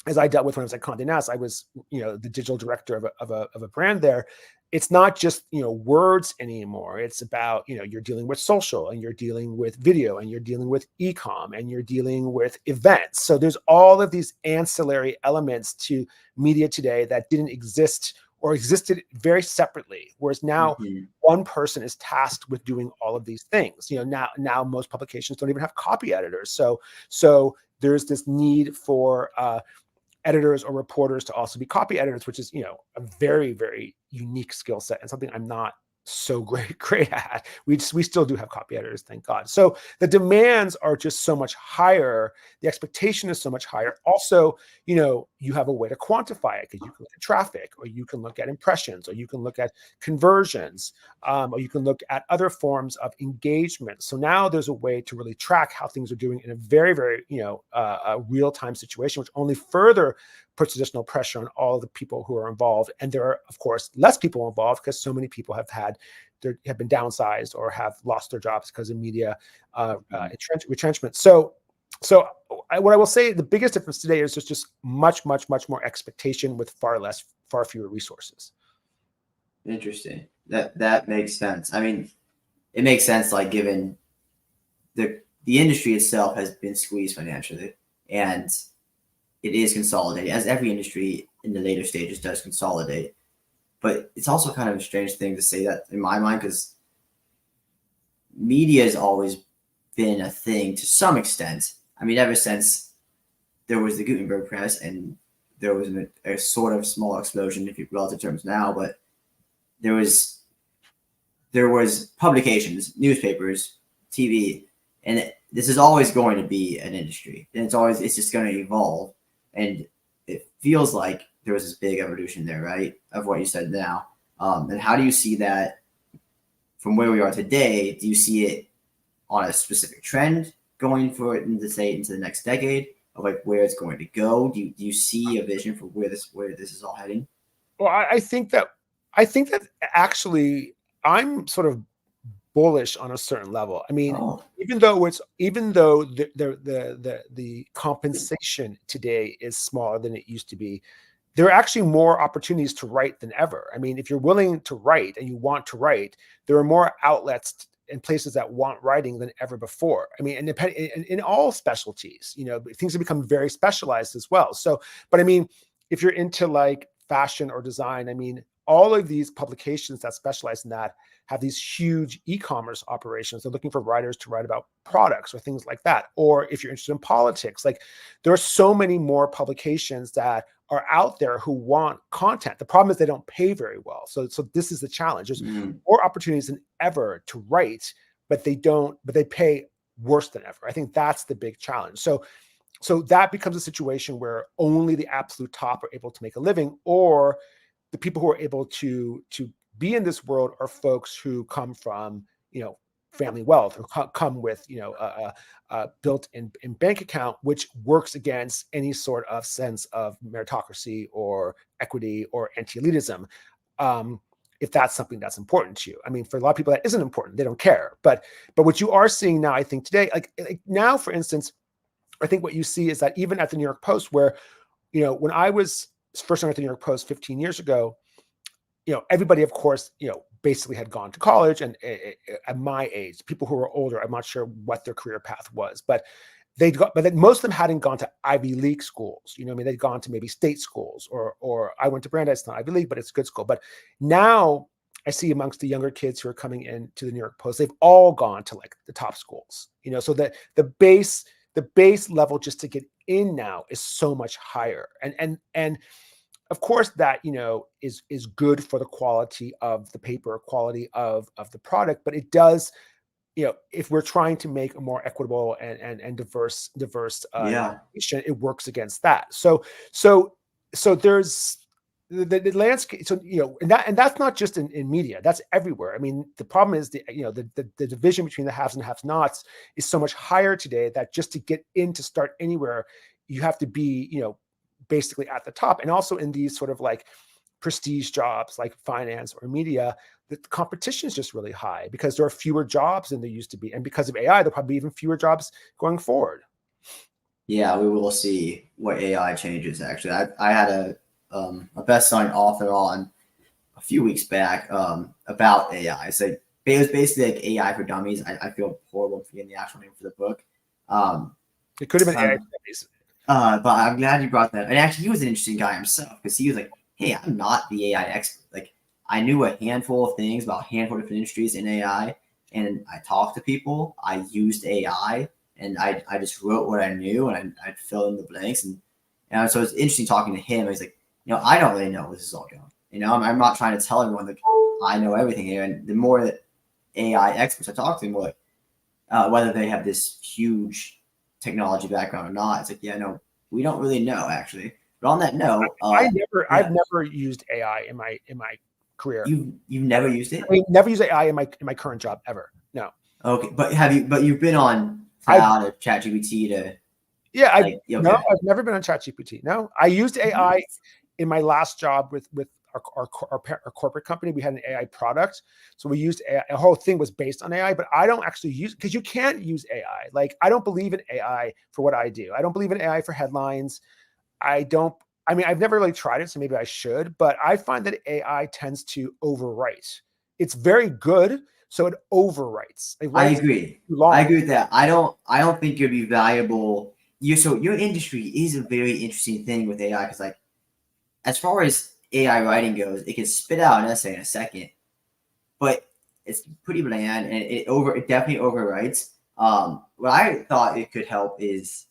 as I dealt with when I was at Condé Nast, I was, the digital director of a brand there. It's not just, words anymore. It's about, you're dealing with social, and you're dealing with video, and you're dealing with e-com, and you're dealing with events. So there's all of these ancillary elements to media today that didn't exist or existed very separately. Whereas now one person is tasked with doing all of these things. Now most publications don't even have copy editors. So there's this need for editors or reporters to also be copy editors, which is, a very, very unique skill set and something I'm not so great at. We still do have copy editors, thank God. So the demands are just so much higher. The expectation is so much higher. Also, you have a way to quantify it, because you can look at traffic, or you can look at impressions, or you can look at conversions, or you can look at other forms of engagement. So now there's a way to really track how things are doing in a very, very, real-time situation, which only further puts additional pressure on all of the people who are involved. And there are, of course, less people involved, because so many people have been downsized or have lost their jobs because of media retrenchment. So what I will say, the biggest difference today is just much, much, much more expectation with far fewer resources. Interesting. That makes sense. I mean, it makes sense, like, given the industry itself has been squeezed financially, and it is consolidating, as every industry in the later stages does consolidate. But it's also kind of a strange thing to say that, in my mind, because media has always been a thing to some extent. I mean, ever since there was the Gutenberg press, and there was a sort of small explosion, if you relative terms now, but there was publications, newspapers, TV, and this is always going to be an industry, and it's just going to evolve. And it feels like there was this big evolution there, right, of what you said now. And how do you see that from where we are today? Do you see it on a specific trend going for it into the next decade, of like where it's going to go? Do you see a vision for where this is all heading? Well, I think that actually I'm sort of bullish on a certain level. I mean, even though the compensation today is smaller than it used to be, there are actually more opportunities to write than ever. I mean, if you're willing to write and you want to write, there are more outlets and places that want writing than ever before. I mean, in all specialties, things have become very specialized as well. So, but I mean, if you're into like fashion or design, I mean, all of these publications that specialize in that have these huge e-commerce operations. They're looking for writers to write about products or things like that. Or if you're interested in politics, like there are so many more publications that are out there who want content. The problem is they don't pay very well. So this is the challenge. There's more opportunities than ever to write, but they pay worse than ever. I think that's the big challenge. So that becomes a situation where only the absolute top are able to make a living, or the people who are able to be in this world are folks who come from, family wealth, or come with, a built-in bank account, which works against any sort of sense of meritocracy or equity or anti-elitism. If that's something that's important to you. I mean, for a lot of people that isn't important, they don't care. But what you are seeing now, I think today, like now, for instance, I think what you see is that even at the New York Post, where, when I was first started at the New York Post 15 years ago, everybody, of course, basically had gone to college, and at my age, people who were older, I'm not sure what their career path was, but most of them hadn't gone to Ivy League schools. They'd gone to maybe state schools, or I went to Brandeis, it's not Ivy League, but it's a good school. But now I see amongst the younger kids who are coming in to the New York Post, they've all gone to like the top schools, so that the base level just to get in now is so much higher. And of course that, is good for the quality of the paper, quality of the product, but it does, if we're trying to make a more equitable and diverse education, it works against that. So there's the landscape. So, and that's not just in media, that's everywhere. I mean, the problem is the division between the haves and have-nots is so much higher today that just to get in, to start anywhere, you have to be, basically at the top. And also in these sort of like prestige jobs like finance or media, the competition is just really high because there are fewer jobs than there used to be. And because of AI, there'll probably be even fewer jobs going forward. Yeah, we will see what AI changes. Actually, I had a best-selling author on a few weeks back about AI. So it was basically like AI for dummies. I feel horrible for getting the actual name for the book. It could have been AI for dummies. But I'm glad you brought that. And actually, he was an interesting guy himself because he was like, "Hey, I'm not the AI expert. Like, I knew a handful of things about a handful of different industries in AI, and I talked to people. I used AI, and I just wrote what I knew, and I'd fill in the blanks. And so it's interesting talking to him. He's like, I don't really know where this is all going. I'm not trying to tell everyone that I know everything here. And the more that AI experts I talk to, the more like whether they have this huge technology background or not, it's like, no, we don't really know actually. But on that note, I've never used AI in my career. You've never used it? I mean, never used AI in my current job ever. No. Okay, but you've been on Cloud or ChatGPT to? Yeah, no, I've never been on ChatGPT. No, I used AI in my last job with our corporate company. We had an AI product, so we used AI. The whole thing was based on AI, but I don't actually use, because you can't use AI. Like, I don't believe in AI for what I do. I don't believe in AI for headlines. I've never really tried it, so maybe I should, but I find that AI tends to overwrite. It's very good, so it overwrites. I agree. I agree with that. I don't think it'd be valuable. Your industry is a very interesting thing with AI, because like, as far as AI writing goes, it can spit out an essay in a second, but it's pretty bland, and it definitely overwrites. What I thought it could help is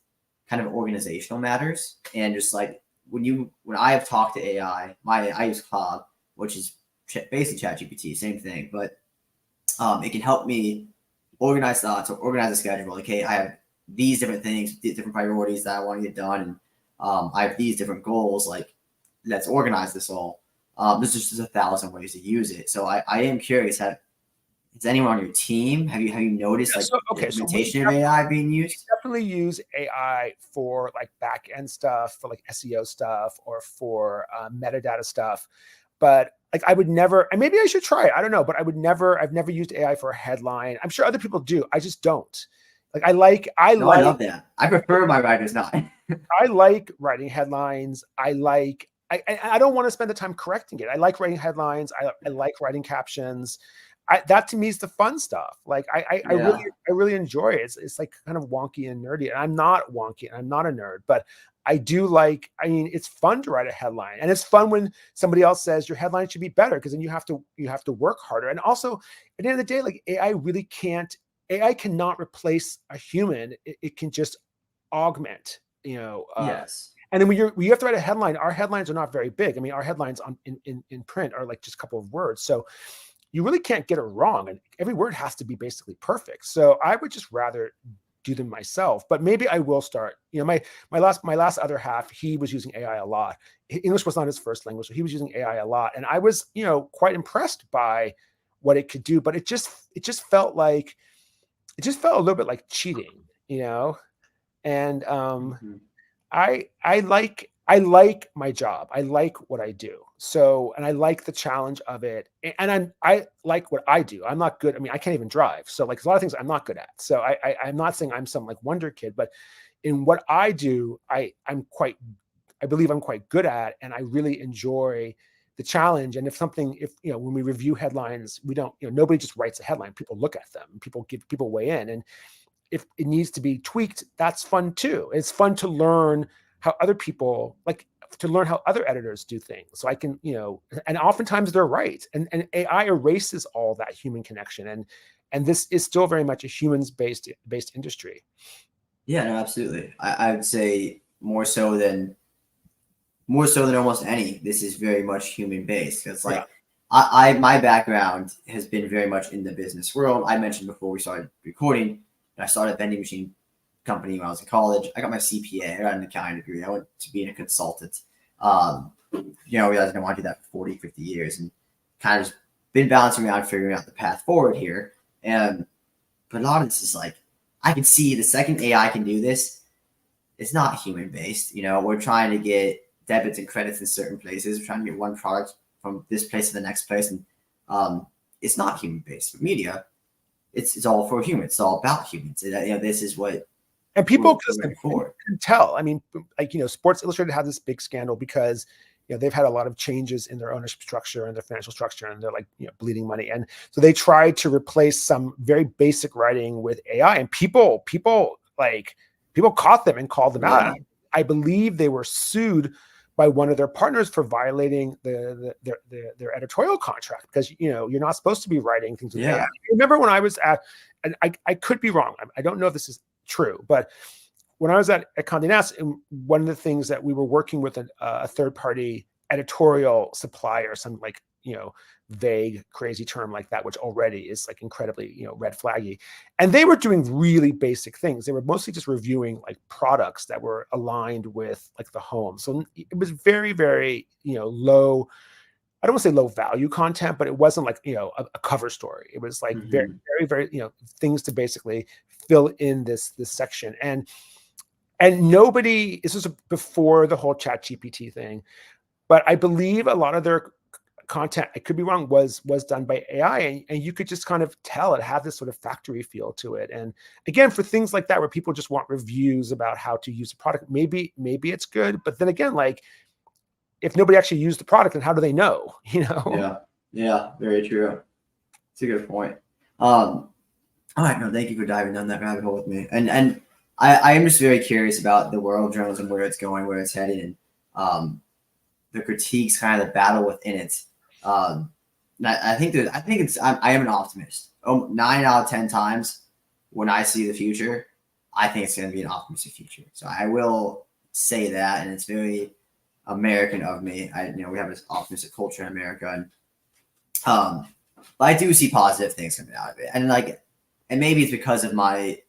kind of organizational matters, and just like when I have talked to AI, I use Cloud, which is basically ChatGPT, same thing, but it can help me organize thoughts or organize a schedule. Like, hey, I have these different things, these different priorities that I want to get done, and I have these different goals. Like, let's organize this all. There's just 1,000 ways to use it. So I am curious, has anyone on your team, have you noticed the implementation of AI being used? We definitely use AI for like back end stuff, for like SEO stuff, or for metadata stuff. But like, I would never, and maybe I should try it, I don't know, but I've never used AI for a headline. I'm sure other people do. I just don't. Like, I love that. I prefer my writers not. I like writing headlines. I don't want to spend the time correcting it. I like writing headlines. I like writing captions. That to me is the fun stuff. Like, I really enjoy it. It's like kind of wonky and nerdy. And I'm not wonky, and I'm not a nerd, but I do like, it's fun to write a headline, and it's fun when somebody else says your headline should be better, because then you have to work harder. And also, at the end of the day, like, AI cannot replace a human. It can just augment, Yes. And then when you have to write a headline, our headlines are not very big. I mean, our headlines in print are like just a couple of words. So you really can't get it wrong. And every word has to be basically perfect. So I would just rather do them myself, but maybe I will start, my last other half, he was using AI a lot. English was not his first language, so he was using AI a lot. And I was, quite impressed by what it could do, but it just felt a little bit like cheating, and I like my job. I like what I do. So, and I like the challenge of it. And I like what I do. I'm not good. I mean, I can't even drive. So like, a lot of things I'm not good at. So I'm not saying I'm some like wonder kid, but in what I do, I I believe I'm quite good at, and I really enjoy the challenge. And if when we review headlines, we don't, nobody just writes a headline. People look at them, people weigh in. And if it needs to be tweaked, that's fun too. It's fun to learn how other people to learn how other editors do things. So I can, and oftentimes they're right. And AI erases all that human connection. And this is still very much a humans based industry. Yeah, no, absolutely. I would say more so than almost any. This is very much human based. It's like my background has been very much in the business world. I mentioned before we started recording, I started a vending machine company when I was in college. I got my CPA. I got an accounting degree. I went to being a consultant. Realizing I want to do that for 40, 50 years, and kind of just been bouncing around figuring out the path forward here. But a lot of this is like, I can see the second AI can do this, it's not human based. We're trying to get debits and credits in certain places. We're trying to get one product from this place to the next place. And it's not human based. For media, it's all for humans. It's all about humans. This is what. And people can tell. I mean, Sports Illustrated had this big scandal because they've had a lot of changes in their ownership structure and their financial structure, and they're bleeding money. And so they tried to replace some very basic writing with AI, and people caught them and called them out. I believe they were sued by one of their partners for violating their editorial contract, because you're not supposed to be writing things with AI. I remember when I was and I could be wrong. I don't know if this is true, but when I was at Condé Nast, one of the things that we were working with a third-party editorial supplier, some vague, crazy term like that, which already is incredibly red flaggy, and they were doing really basic things. They were mostly just reviewing products that were aligned with the home. So it was very, very low. I don't want to say low value content, but it wasn't a cover story. It was very, very, very things to basically fill in this section. And nobody, this was before the whole ChatGPT thing, but I believe a lot of their content, I could be wrong, was done by AI, and you could just kind of tell it had this sort of factory feel to it. And again, for things like that where people just want reviews about how to use a product, maybe it's good, but then again, if nobody actually used the product, then how do they know? Yeah, very true. It's a good point. All right, no, thank you for diving down that rabbit hole with me. And I am just very curious about the world of journalism, where it's going, where it's headed, and the critiques, kind of the battle within it. I am an optimist. 9 out of 10 times when I see the future, I think it's going to be an optimistic future. So I will say that, and it's very American of me. We have this optimistic culture in America, and but I do see positive things coming out of it, and maybe it's because of my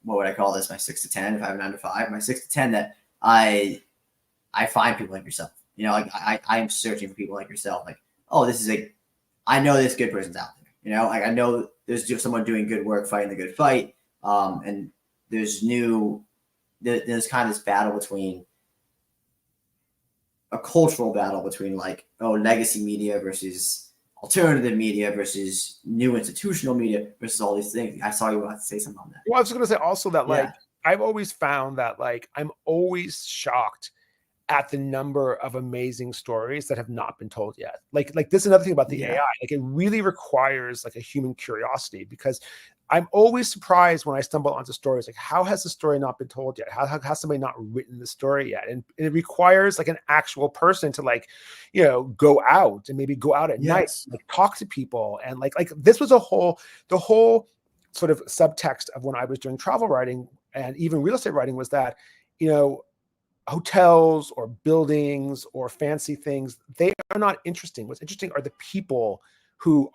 what would I call this? My 6 to 10. If I have a 9 to 5, my 6 to 10, that I find people like yourself. I am searching for people like yourself. I know this good person's out there. I know there's just someone doing good work, fighting the good fight. And there's kind of this battle between a cultural battle between legacy media versus alternative media versus new institutional media versus all these things. I saw you want to say something on that. Well, I was going to say also that I've always found that I'm always shocked at the number of amazing stories that have not been told yet. This is another thing about the AI. It really requires a human curiosity, because I'm always surprised when I stumble onto stories how has the story not been told yet? How has somebody not written the story yet? And it requires an actual person to go out and maybe go out at night, talk to people. And this was the whole sort of subtext of when I was doing travel writing and even real estate writing, was that, hotels or buildings or fancy things, they are not interesting. What's interesting are the people who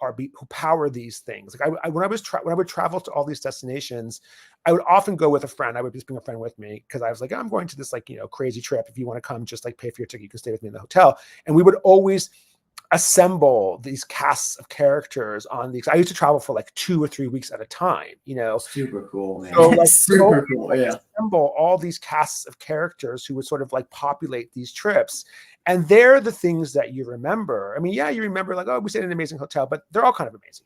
power these things. When I would travel to all these destinations, I would often go with a friend. I would just bring a friend with me, because I was I'm going to this crazy trip. If you want to come, just pay for your ticket, you can stay with me in the hotel. And we would always assemble these casts of characters on these. I used to travel for 2 or 3 weeks at a time, Super cool, man. So super cool. Yeah. Assemble all these casts of characters who would sort of populate these trips. And they're the things that you remember. I mean, you remember we stayed in an amazing hotel, but they're all kind of amazing,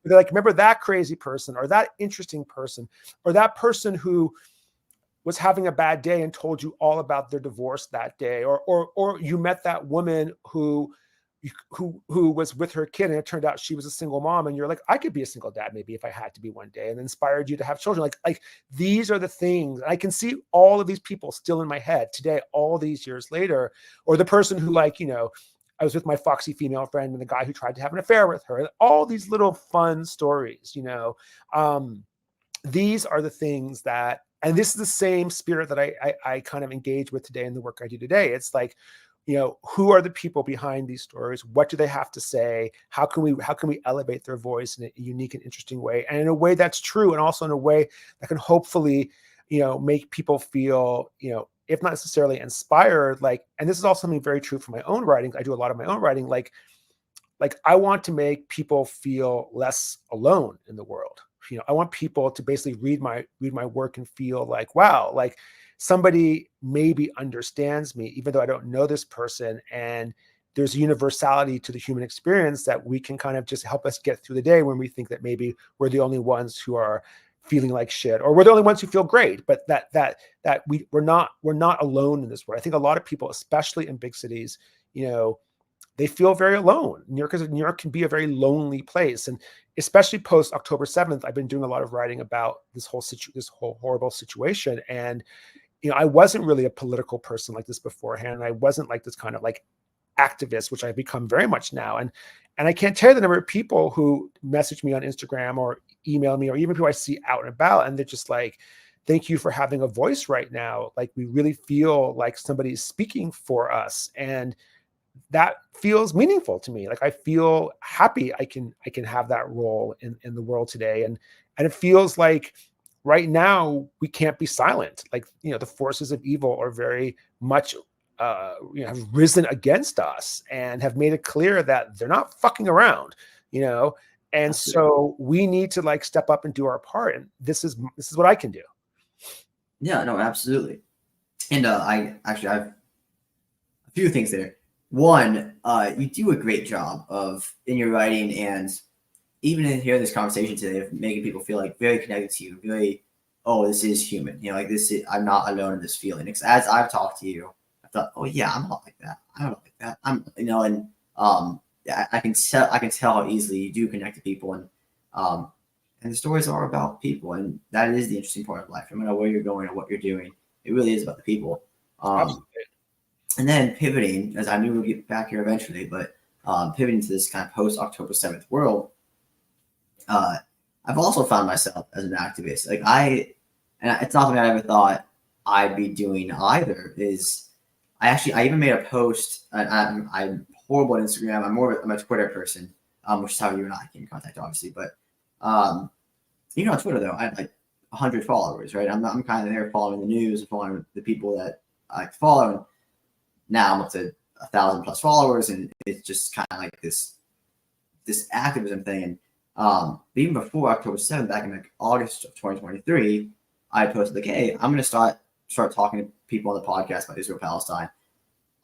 they're remember that crazy person, or that interesting person, or that person who was having a bad day and told you all about their divorce that day, or you met that woman who was with her kid and it turned out she was a single mom, and you're like, I could be a single dad maybe if I had to be one day, and inspired you to have children. Like these are the things I can see all of these people still in my head today, all these years later. Or the person who, like, I was with my foxy female friend and the guy who tried to have an affair with her. All these little fun stories, these are the things that, and this is the same spirit that I kind of engage with today in the work I do today. It's like, who are the people behind these stories? What do they have to say? How can we elevate their voice in a unique and interesting way, and in a way that's true, and also in a way that can hopefully, make people feel, if not necessarily inspired, like, and this is also something very true for my own writing. I do a lot of my own writing. Like I want to make people feel less alone in the world. I want people to basically read my work and feel like, wow, like somebody maybe understands me, even though I don't know this person. And there's a universality to the human experience that we can kind of just help us get through the day when we think that maybe we're the only ones who are feeling like shit, or we're the only ones who feel great, but that we're not alone in this world. I think a lot of people, especially in big cities, they feel very alone. New York can be a very lonely place. And especially post October 7th, I've been doing a lot of writing about this whole horrible situation. And, I wasn't really a political person like this beforehand. I wasn't like this kind of like activist, which I've become very much now. And I can't tell you the number of people who message me on Instagram or email me, or even people I see out and about, and they're just like, thank you for having a voice right now. Like, we really feel like somebody's speaking for us. And that feels meaningful to me. Like, I feel happy I can have that role in the world today. And it feels like right now we can't be silent. Like, the forces of evil are very much, have risen against us and have made it clear that they're not fucking around, and so we need to like step up and do our part. And this is what I can do. Yeah, no, absolutely. And I have a few things there. One, you do a great job in your writing, and even in here in this conversation today, of making people feel like very connected to you, very, oh, this is human. Like I'm not alone in this feeling. Because as I've talked to you, I thought, oh yeah, I'm not like that. I'm not like that. And I can tell how easily you do connect to people, and the stories are about people, and that is the interesting part of life. No matter where you're going or what you're doing, it really is about the people. And then pivoting, as I knew we'll get back here eventually, but pivoting to this kind of post October 7th world, I've also found myself as an activist. Like it's not something I ever thought I'd be doing either. I even made a post. I'm horrible at Instagram. I'm a Twitter person, which is how you and I came in contact, obviously. But on Twitter though, I had like 100 followers, right? I'm kind of there following the news and following the people that I follow. And now I'm up to 1,000+ followers, and it's just kind of like this activism thing. And even before October 7th, back in like August of 2023, I posted like, hey, I'm going to start talking to people on the podcast about Israel Palestine.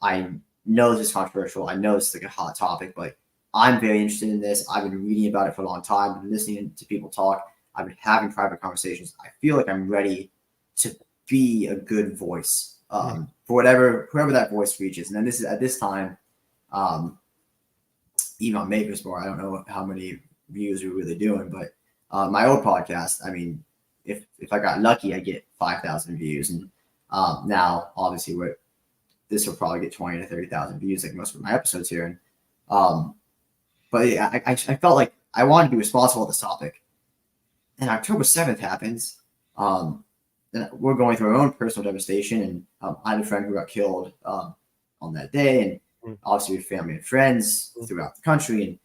I know this is controversial. I know this is like a hot topic, but I'm very interested in this. I've been reading about it for a long time. I've been listening to people talk. I've been having private conversations. I feel like I'm ready to be a good voice for whoever that voice reaches. And then at this time, even on Makersmore, I don't know how many views we're really doing, but my old podcast, I mean, if I got lucky, I get 5,000 views. And now, obviously, this will probably get 20 to 30,000 views, like most of my episodes here. And but yeah, I felt like I wanted to be responsible at this topic. And October 7th happens. And we're going through our own personal devastation. And I had a friend who got killed on that day. And obviously, we have family and friends throughout the country.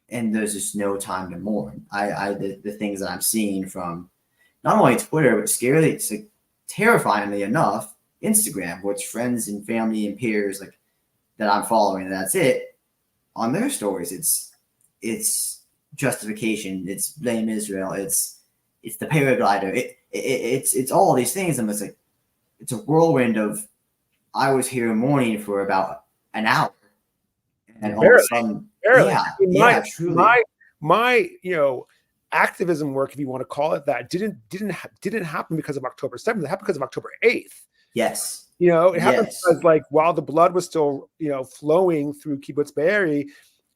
And there's just no time to mourn. The things that I'm seeing from not only Twitter, but scarily, it's like terrifyingly enough, Instagram, which friends and family and peers like that I'm following, and that's it. On their stories, it's justification, it's blame Israel, it's the paraglider, it's all these things, and it's like it's a whirlwind of. I was here mourning for about an hour, and all of a sudden, truly. My activism work, if you want to call it that, didn't happen because of October 7th. It happened because of October 8th. Yes. It happened because, like, while the blood was still, flowing through Kibbutz Be'eri,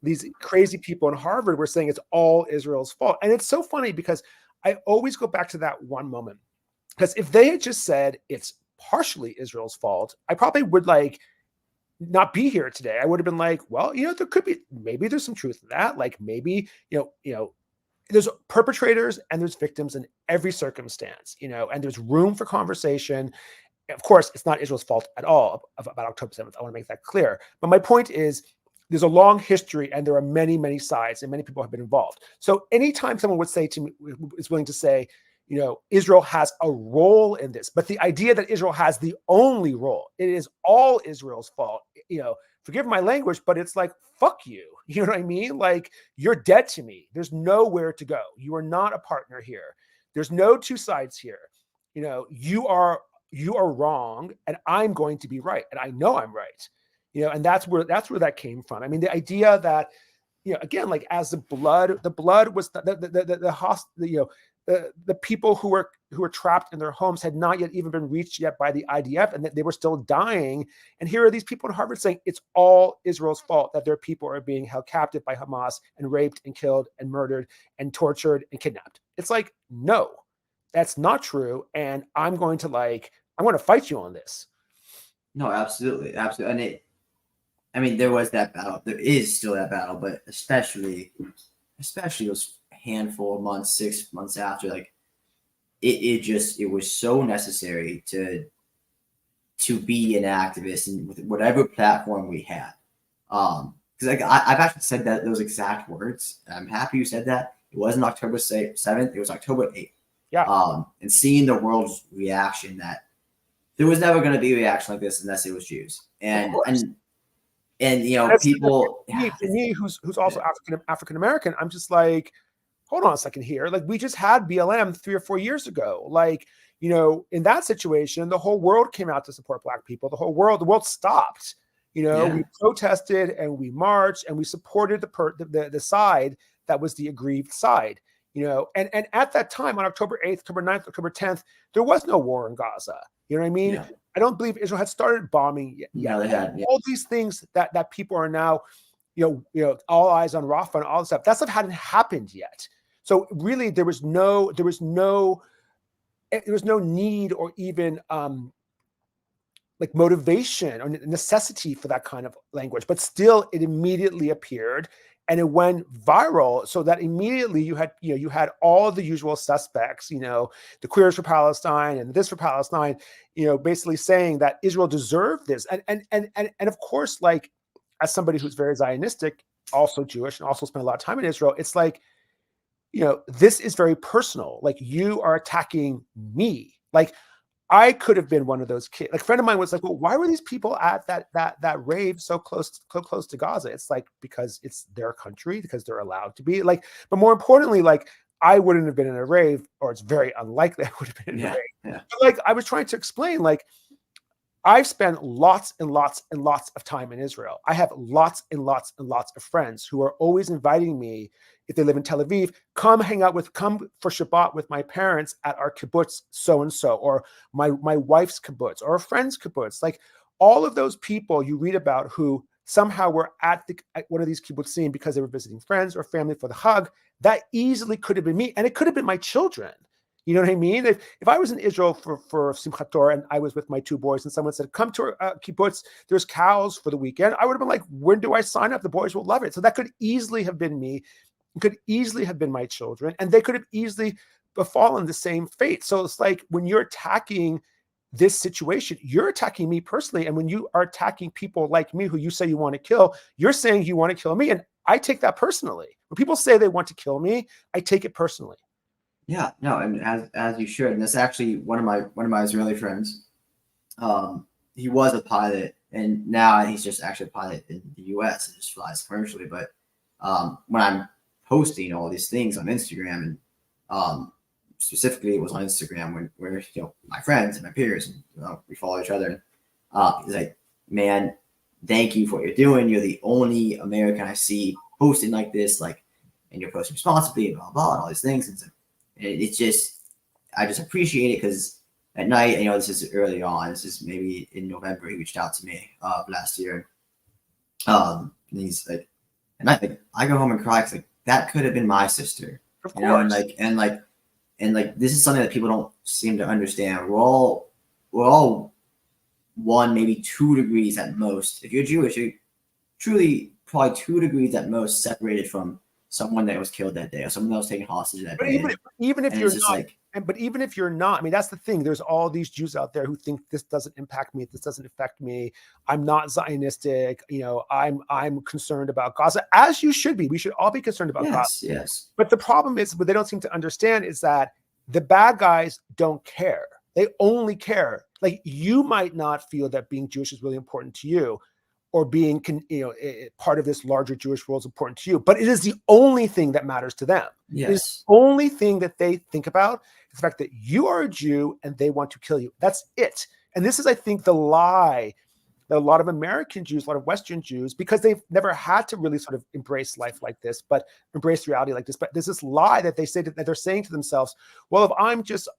these crazy people in Harvard were saying it's all Israel's fault. And it's so funny because I always go back to that one moment. Because if they had just said it's partially Israel's fault, I probably would not be here today. I would have been like, well, there could be, maybe there's some truth in that. Like maybe, there's perpetrators and there's victims in every circumstance, and there's room for conversation. Of course, it's not Israel's fault at all about October 7th. I want to make that clear. But my point is, there's a long history and there are many, many sides and many people have been involved. So anytime someone would say to me, is willing to say, Israel has a role in this, but the idea that Israel has the only role, it is all Israel's fault, forgive my language, but it's like, fuck you. You know what I mean? Like, you're dead to me. There's nowhere to go. You are not a partner here. There's no two sides here. You are wrong and I'm going to be right. And I know I'm right. And that's where that came from. I mean, the idea that, again, like as the blood was the people who were trapped in their homes had not yet even been reached yet by the IDF, and that they were still dying. And here are these people in Harvard saying it's all Israel's fault that their people are being held captive by Hamas and raped and killed and murdered and tortured and kidnapped. It's like, no, that's not true. And I'm going to fight you on this. No, absolutely. Absolutely. And there was that battle. There is still that battle, but especially those handful of months, 6 months after, like it was so necessary to be an activist and with whatever platform we had. Because I've actually said those exact words. I'm happy you said that. It wasn't October 7th. It was October 8th. Yeah. And seeing the world's reaction, that there was never going to be a reaction like this unless it was Jews. And people. Me, who's also African American, I'm just like, hold on a second here. Like, we just had BLM 3 or 4 years ago. Like, in that situation, the whole world came out to support Black people. The world stopped. We protested and we marched and we supported the side that was the aggrieved side. And at that time, on October 8th, October 9th, October 10th, there was no war in Gaza. You know what I mean? Yeah. I don't believe Israel had started bombing yet. No, they had. Yeah. All these things that people are now, all eyes on Rafah and all this stuff. That stuff hadn't happened yet. So really, there was no need or even motivation or necessity for that kind of language. But still, it immediately appeared. And it went viral, so that immediately you had all the usual suspects, the Queers for Palestine and this for Palestine, basically saying that Israel deserved this. And of course, like, as somebody who's very Zionistic, also Jewish, and also spent a lot of time in Israel, it's like, this is very personal. Like, you are attacking me. Like, I could have been one of those kids. Like, a friend of mine was like, well, why were these people at that rave so close to Gaza? It's like, because it's their country, because they're allowed to be. Like, but more importantly, like, I wouldn't have been in a rave, or it's very unlikely I would have been in a rave. Yeah. But like, I was trying to explain, like, I've spent lots and lots and lots of time in Israel. I have lots and lots and lots of friends who are always inviting me, if they live in Tel Aviv, come for Shabbat with my parents at our kibbutz so-and-so, or my wife's kibbutz, or a friend's kibbutz. Like, all of those people you read about who somehow were at one of these kibbutzim because they were visiting friends or family for the Hag, that easily could have been me. And it could have been my children. You know what I mean? If I was in Israel for Simchat Torah and I was with my 2 boys and someone said, come to a kibbutz, there's cows for the weekend, I would have been like, when do I sign up? The boys will love it. So that could easily have been me. It could easily have been my children. And they could have easily befallen the same fate. So it's like, when you're attacking this situation, you're attacking me personally. And when you are attacking people like me, who you say you want to kill, you're saying you want to kill me. And I take that personally. When people say they want to kill me, I take it personally. Yeah, no, and as you should. And that's actually one of my Israeli friends. He was a pilot, and now he's just actually a pilot in the U.S. and just flies commercially. But when I'm posting all these things on Instagram, and specifically it was on Instagram where my friends and my peers, and we follow each other. And he's like, man, thank you for what you're doing. You're the only American I see posting like this, like. and you're posting responsibly, and blah, blah, and all these things. And so it's just, I just appreciate it because at night, this is early on. This is maybe in November. He reached out to me last year. And he's like, and I go home and cry because that could have been my sister, of course. And this is something that people don't seem to understand. We're all 1, maybe 2 degrees at most. If you're Jewish, you're truly probably 2 degrees at most separated from someone that was killed that day or someone that was taken hostage that day. Even if you're not, but even if you're not, I mean, that's the thing. There's all these Jews out there who think this doesn't impact me. This doesn't affect me. I'm not Zionistic. I'm concerned about Gaza, as you should be. We should all be concerned about Gaza. Yes. But the problem is, what they don't seem to understand is that the bad guys don't care. They only care. Like, you might not feel that being Jewish is really important to you, or being part of this larger Jewish world is important to you, but it is the only thing that matters to them. Yes. It's the only thing that they think about is the fact that you are a Jew and they want to kill you. That's it. And this is, I think, the lie that a lot of American Jews, a lot of Western Jews, because they've never had to really sort of embrace life like this, but embrace reality like this. But there's this lie that that they're saying to themselves, well, if I'm just,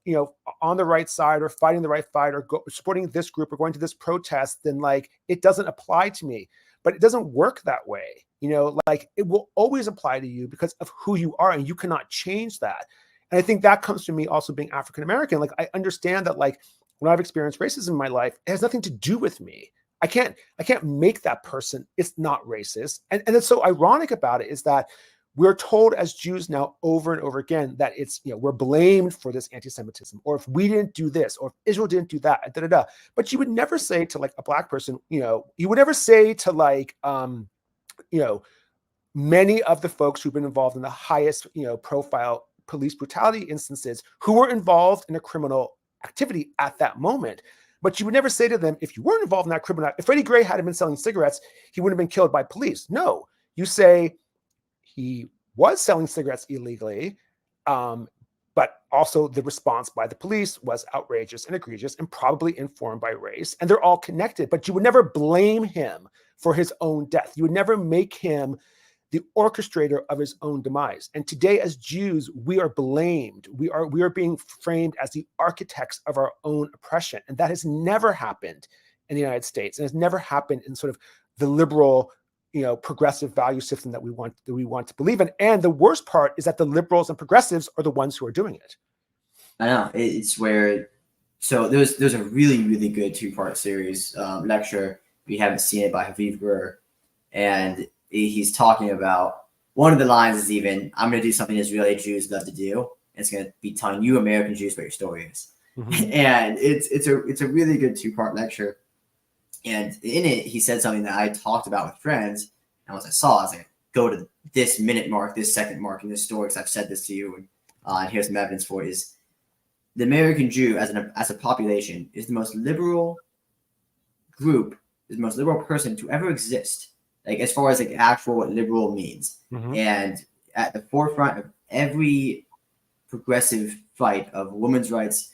on the right side or fighting the right fight or supporting this group or going to this protest, then it doesn't apply to me. But it doesn't work that way. It will always apply to you because of who you are, and you cannot change that. And I think that comes from me also being African-American. I understand that when I've experienced racism in my life, it has nothing to do with me. I can't make that person. It's not racist. And it's so ironic about it is that we're told as Jews now over and over again that it's, we're blamed for this anti-Semitism, or if we didn't do this, or if Israel didn't do that, But you would never say to a black person, you would never say to many of the folks who've been involved in the highest, profile police brutality instances who were involved in a criminal activity at that moment. But you would never say to them, if you weren't involved in that criminal, if Freddie Gray hadn't been selling cigarettes, he wouldn't have been killed by police. No, you say he was selling cigarettes illegally, but also the response by the police was outrageous and egregious and probably informed by race. And they're all connected, but you would never blame him for his own death. You would never make him the orchestrator of his own demise. And today, as Jews, we are blamed. We are being framed as the architects of our own oppression. And that has never happened in the United States. And has never happened in sort of the liberal, progressive value system that we want to believe in. And the worst part is that the liberals and progressives are the ones who are doing it. I know. It's where, so there's a really, really good 2-part series lecture. If you haven't seen it, by Aviv, and he's talking about, one of the lines is even, I'm going to do something Israeli Jews love to do. And it's going to be telling you American Jews what your story is. Mm-hmm. And it's a really good 2-part lecture. And in it, he said something that I talked about with friends. And once I saw, I was like, go to this minute mark, this second mark in this story, because I've said this to you. And here's some evidence for it, is the American Jew as a population is the most liberal group, is the most liberal person to ever exist. As far as actual what liberal means. Mm-hmm. And at the forefront of every progressive fight of women's rights,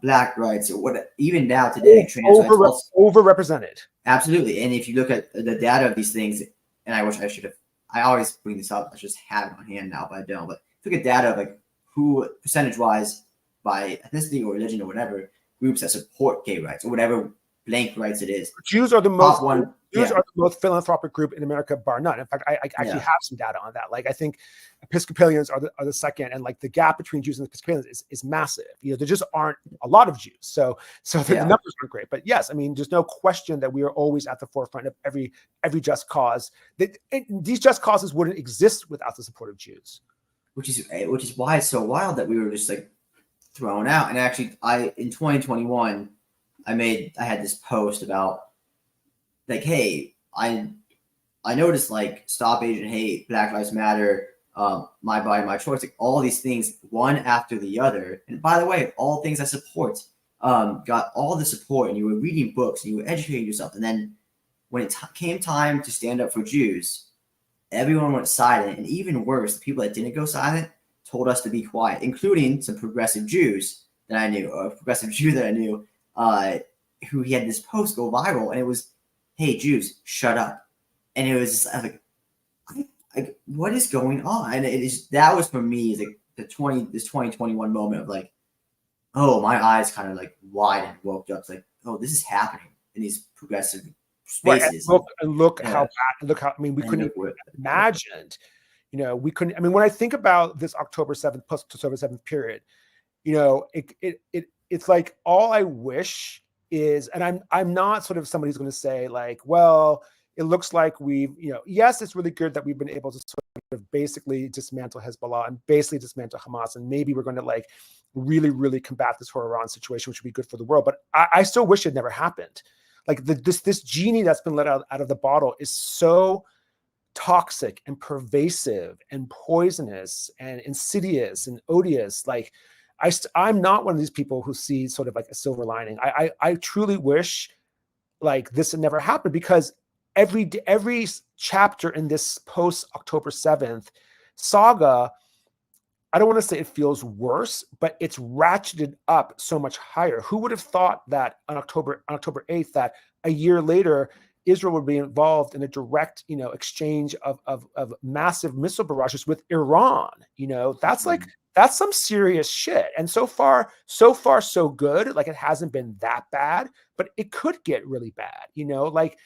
black rights, or what, even now today, trans rights. Overrepresented. Absolutely. And if you look at the data of these things, and I wish I should have, I always bring this up, I just have it on hand now, but I don't. But look at data of who percentage-wise by ethnicity or religion or whatever, groups that support gay rights or whatever blank rights it is. Jews are the most Jews are the most philanthropic group in America, bar none. In fact, I actually have some data on that. I think Episcopalians are the second, and the gap between Jews and Episcopalians is massive. There just aren't a lot of Jews, so the numbers aren't great. But yes, I mean, there's no question that we are always at the forefront of every just cause. These just causes wouldn't exist without the support of Jews. Which is why it's so wild that we were just thrown out. And actually, in 2021, I had this post about hey, I noticed Stop Asian Hate, Black Lives Matter, My Body, My Choice, all these things, one after the other. And by the way, all things I support, got all the support, and you were reading books and you were educating yourself. And then when it came time to stand up for Jews, everyone went silent. And even worse, the people that didn't go silent told us to be quiet, including some progressive Jews that I knew, who he had this post go viral, and it was, hey, Jews, shut up. And it was just, like, what is going on? And that was for me, is like this 2021 moment of like, oh, my eyes kind of like widened, woke up. It's like, oh, this is happening in these progressive Right. spaces. And look Yeah. how bad, look how, I mean, we And couldn't look even what- imagined, you know, we couldn't, I mean, when I think about this October 7th, post October 7th period, you know, it's like, all I wish is, and I'm not sort of somebody who's going to say like, well, it looks like we've, you know, yes, it's really good that we've been able to sort of basically dismantle Hezbollah and basically dismantle Hamas, and maybe we're going to like really, really combat this whole Iran situation, which would be good for the world. But I still wish it never happened. Like this genie that's been let out of the bottle is so toxic and pervasive and poisonous and insidious and odious. Like I'm not one of these people who see sort of like a silver lining. I truly wish like this had never happened, because every chapter in this post October 7th saga, I don't want to say it feels worse, but it's ratcheted up so much higher. Who would have thought that on October 8th, that a year later, Israel would be involved in a direct, you know, exchange of massive missile barrages with Iran? You know, that's like, that's some serious shit. And so far, so good. Like, it hasn't been that bad, but it could get really bad. You know, like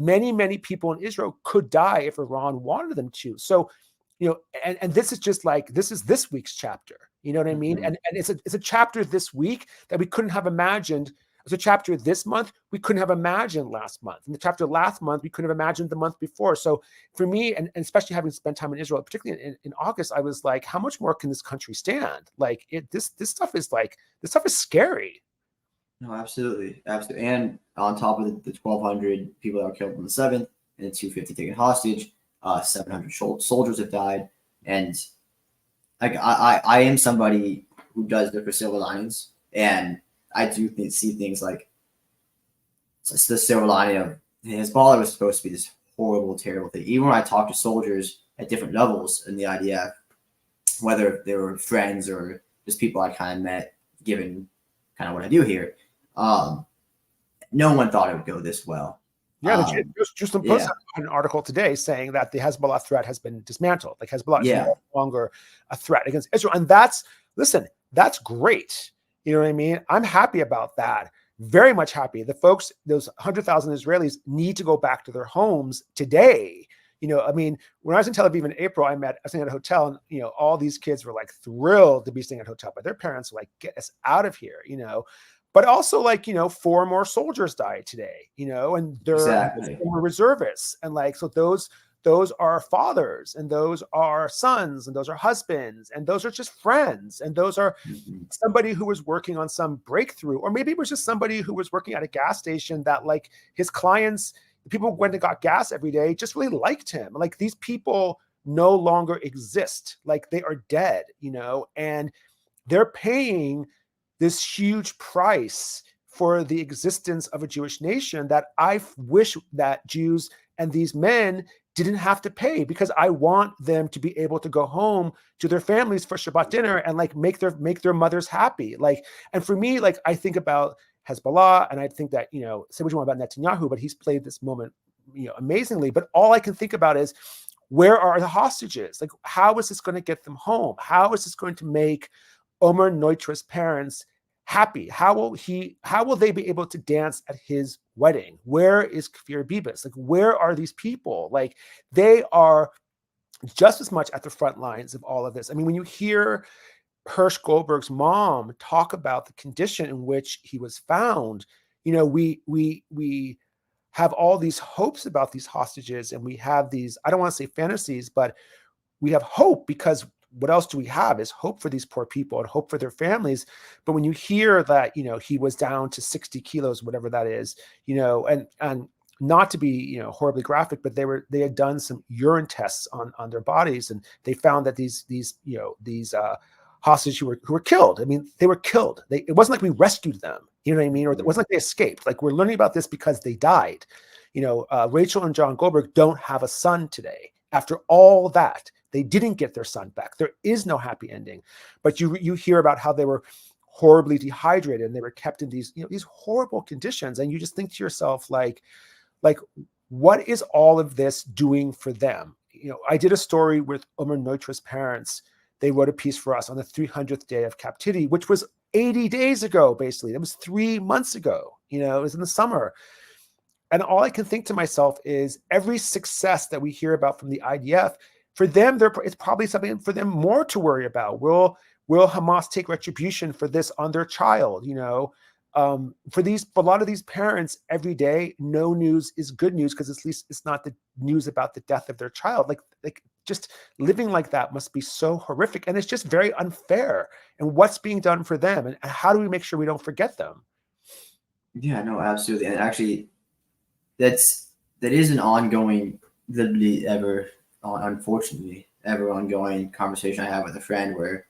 many people in Israel could die if Iran wanted them to. So, you know, and this is just like, this is this week's chapter. You know what I mean? And it's a chapter this week that we couldn't have imagined. It's a chapter this month we couldn't have imagined last month. And the chapter last month we couldn't have imagined the month before. So for me, and especially having spent time in Israel, particularly in August, I was like, how much more can this country stand? Like, this stuff is scary. No, absolutely. And on top of the 1,200 people that were killed on the 7th and the 250 taken hostage, 700 soldiers have died. And like, I am somebody who does look for silver linings, and I do see things like the silver lining of Hezbollah was supposed to be this horrible, terrible thing. Even when I talk to soldiers at different levels in the IDF, whether they were friends or just people I kind of met, given kind of what I do here, no one thought it would go this well. Yeah, Jerusalem Post had an article today saying that the Hezbollah threat has been dismantled. Like, Hezbollah is no longer a threat against Israel. And that's great. You know what I mean? I'm happy about that. Very much happy. The folks, those 100,000 Israelis, need to go back to their homes today. You know, I mean, when I was in Tel Aviv in April, I was staying at a hotel, and, you know, all these kids were like thrilled to be staying at a hotel, but their parents were like, get us out of here, you know. But also, like, you know, 4 more soldiers died today, you know, and they're former reservists. And like, so those are fathers, and those are sons, and those are husbands, and those are just friends. And those are somebody who was working on some breakthrough, or maybe it was just somebody who was working at a gas station that, like, his clients, the people who went and got gas every day, just really liked him. Like, these people no longer exist. Like, they are dead, you know, and they're paying this huge price for the existence of a Jewish nation that I wish that Jews and these men didn't have to pay, because I want them to be able to go home to their families for Shabbat dinner and like make their mothers happy. Like, and for me, like, I think about Hezbollah, and I think that, you know, say what you want about Netanyahu, but he's played this moment, you know, amazingly. But all I can think about is, where are the hostages? Like, how is this going to get them home? How is this going to make Omer Neutra's parents happy? How will they be able to dance at his wedding? Where is Kfir Bibas? Like, where are these people? Like, they are just as much at the front lines of all of this. I mean, when you hear Hirsch Goldberg's mom talk about the condition in which he was found, you know, we have all these hopes about these hostages, and we have these, I don't want to say fantasies, but we have hope, because what else do we have is hope for these poor people and hope for their families. But when you hear that, you know, he was down to 60 kilos, whatever that is, you know, and not to be, you know, horribly graphic, but they had done some urine tests on their bodies, and they found that these hostages who were killed. I mean, they were killed. It wasn't like we rescued them, you know what I mean? Or it wasn't like they escaped. Like, we're learning about this because they died. You know, Rachel and John Goldberg don't have a son today. After all that, they didn't get their son back. There is no happy ending. But you hear about how they were horribly dehydrated, and they were kept in these, you know, these horrible conditions. And you just think to yourself, like, what is all of this doing for them? I did a story with Omer Neutra's parents. They wrote a piece for us on the 300th day of captivity, which was 80 days ago, basically. That was 3 months ago. It was in the summer. And all I can think to myself is every success that we hear about from the IDF, for them, it's probably something for them more to worry about. Will Hamas take retribution for this on their child? For a lot of these parents, every day, no news is good news, because at least it's not the news about the death of their child. Like just living like that must be so horrific, and it's just very unfair. And what's being done for them, and how do we make sure we don't forget them? Yeah, no, absolutely. And actually, that is an ongoing, unfortunately, ever ongoing conversation I have with a friend where,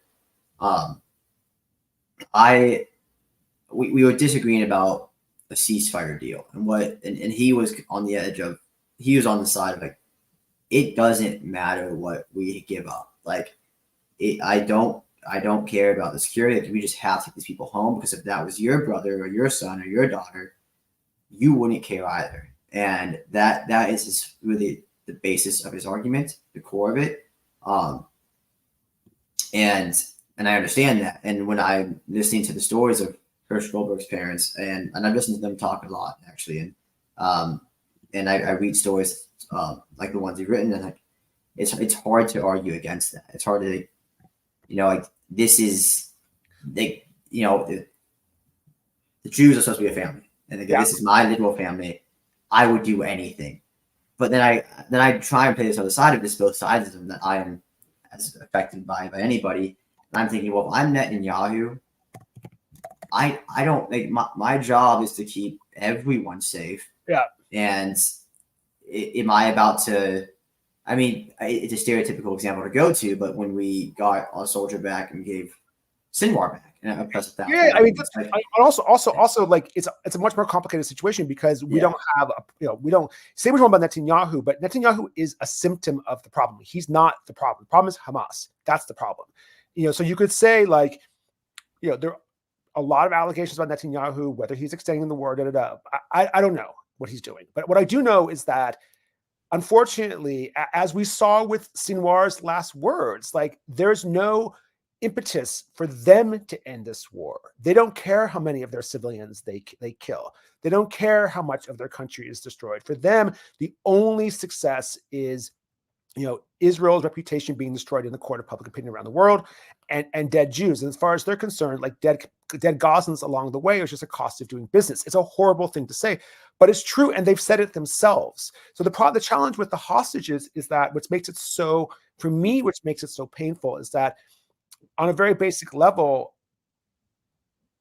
we were disagreeing about a ceasefire deal and he was on the side of like, it doesn't matter what we give up. Like, I don't care about the security. Like, we just have to get these people home, because if that was your brother or your son or your daughter, you wouldn't care either. And that is really the basis of his argument, the core of it. And I understand that. And when I'm listening to the stories of Hirsch Goldberg's parents, and I've listened to them talk a lot, actually, and I read stories like the ones you've written, and like it's hard to argue against that. It's hard to, like, this is, like, the Jews are supposed to be a family, and like, this is my literal family. I would do anything. But then I try and play this other side of this, both sides of them, that I am as affected by anybody. And I'm thinking, well, if I'm Netanyahu, I don't, like, my job is to keep everyone safe. Yeah. And am I about to, I mean, it's a stereotypical example to go to, but when we got a soldier back and gave Sinwar back, and I pressed that. Yeah, I mean, also, like, it's a much more complicated situation, because we don't have we don't say much more about Netanyahu, but Netanyahu is a symptom of the problem. He's not the problem. The problem is Hamas. That's the problem. So you could say, like, there are a lot of allegations about Netanyahu, whether he's extending the war. I don't know what he's doing, but what I do know is that, unfortunately, as we saw with Sinwar's last words, like, there's no impetus for them to end this war. They don't care how many of their civilians they kill. They don't care how much of their country is destroyed. For them, the only success is, Israel's reputation being destroyed in the court of public opinion around the world, and dead Jews. And as far as they're concerned, like, dead Gazans along the way is just a cost of doing business. It's a horrible thing to say, but it's true, and they've said it themselves. So the challenge with the hostages is that what makes it so painful is that, on a very basic level,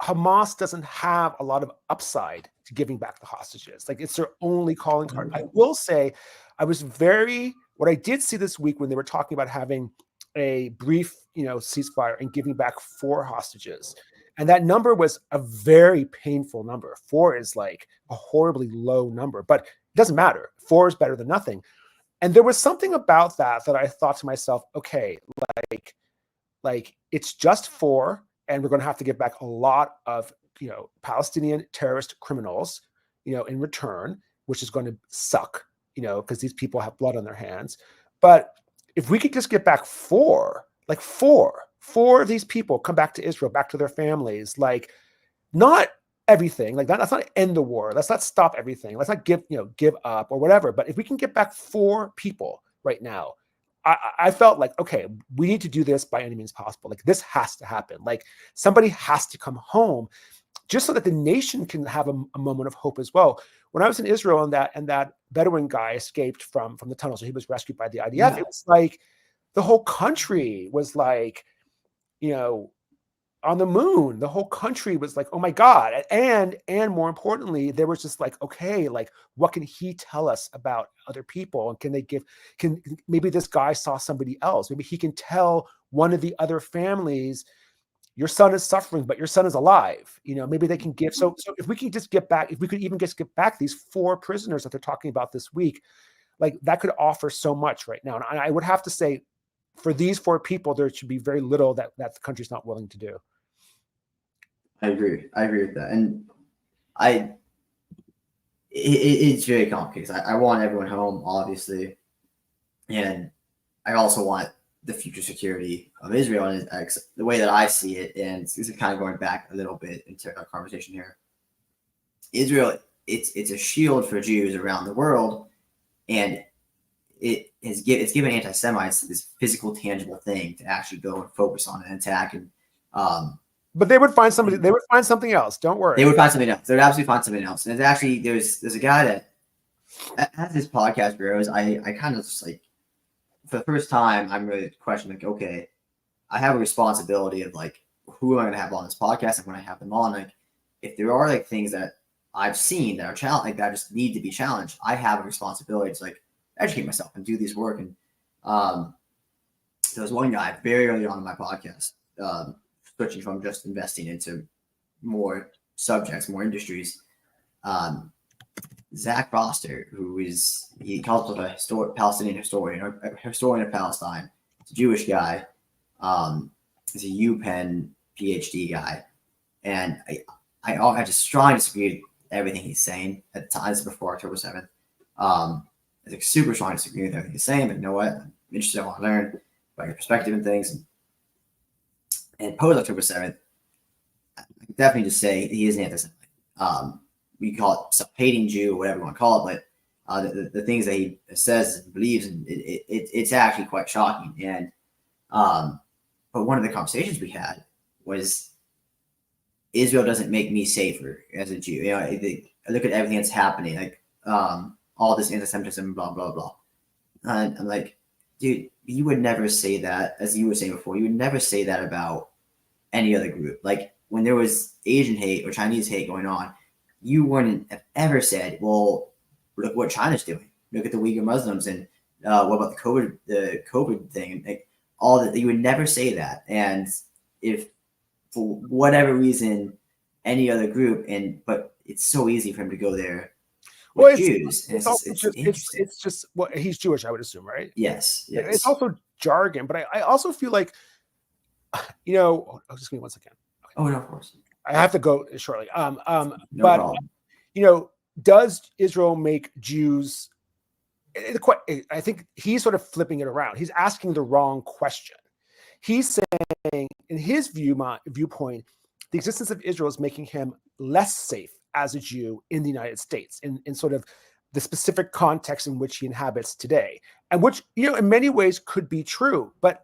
Hamas doesn't have a lot of upside to giving back the hostages. Like, it's their only calling card. I will say, what I did see this week when they were talking about having a brief, ceasefire and giving back 4 hostages. And that number was a very painful number. 4 is like a horribly low number, but it doesn't matter. 4 is better than nothing. And there was something about that I thought to myself, okay, like it's just 4, and we're going to have to give back a lot of, Palestinian terrorist criminals, in return, which is going to suck, because these people have blood on their hands. But if we could just get back 4 of these people come back to Israel, back to their families, like, not everything, like, let's not end the war. Let's not stop everything. Let's not give up or whatever. But if we can get back 4 people right now, I felt like, okay, we need to do this by any means possible. Like, this has to happen. Like, somebody has to come home, just so that the nation can have a moment of hope as well. When I was in Israel and that Bedouin guy escaped from the tunnel, so he was rescued by the IDF, It was like the whole country was like, on the moon. The whole country was like, oh my God. And more importantly, there was just like, okay, like, what can he tell us about other people? And can maybe this guy saw somebody else. Maybe he can tell one of the other families, your son is suffering, but your son is alive. Maybe they can give. So if we can just get back, if we could even just get back these 4 prisoners that they're talking about this week, like, that could offer so much right now. And I would have to say, for these 4 people, there should be very little that the country's not willing to do. I agree with that. And it's very complicated. I want everyone home, obviously. And I also want the future security of Israel, and the way that I see it, and this is kind of going back a little bit into our conversation here. Israel, it's a shield for Jews around the world, and it's given anti-Semites this physical, tangible thing to actually go and focus on and attack. And but they would find somebody. They would find something else. Don't worry. They would find something else. They would absolutely find something else. And it's actually there's a guy that as this podcast grows, I kind of just like, for the first time, I'm really questioning, like, okay, I have a responsibility of like, who am I going to have on this podcast, and when I have them on, like, if there are like things that I've seen that are challenged, like that just need to be challenged, I have a responsibility to like educate myself and do this work. And there was one guy very early on in my podcast, switching from just investing into more subjects, more industries. Zach Foster, he calls himself a Palestinian historian, or a historian of Palestine. He's a Jewish guy. He's a UPenn PhD guy. And I just strongly disagree with everything he's saying at the time. This is before October 7th. I like super strongly disagree with everything he's saying, but you know what? I'm interested. I want to learn about your perspective and things. And post October 7th, I can definitely just say he is an anti-Semite. We call it self-hating Jew, whatever you want to call it, but the things that he says and believes, and it's actually quite shocking. And but one of the conversations we had was, Israel doesn't make me safer as a Jew. You know, I look at everything that's happening, like all this anti-Semitism, blah blah blah. And I'm like, dude, you would never say that, as you were saying before. You would never say that about any other group. Like when there was Asian hate or Chinese hate going on, you wouldn't have ever said, well, look what China's doing. Look at the Uyghur Muslims, and what about the COVID thing? Like all that, you would never say that. And if for whatever reason, any other group, but it's so easy for him to go there with Well, Jews. It's just well, he's Jewish, I would assume, right? Yes. It's also jargon, but I also feel like, oh, just give me 1 second. Okay. Oh no, of course. I have to go shortly. No but problem. Does Israel make Jews? I think he's sort of flipping it around. He's asking the wrong question. He's saying, in his viewpoint, the existence of Israel is making him less safe as a Jew in the United States, in sort of the specific context in which he inhabits today, and which, in many ways could be true, but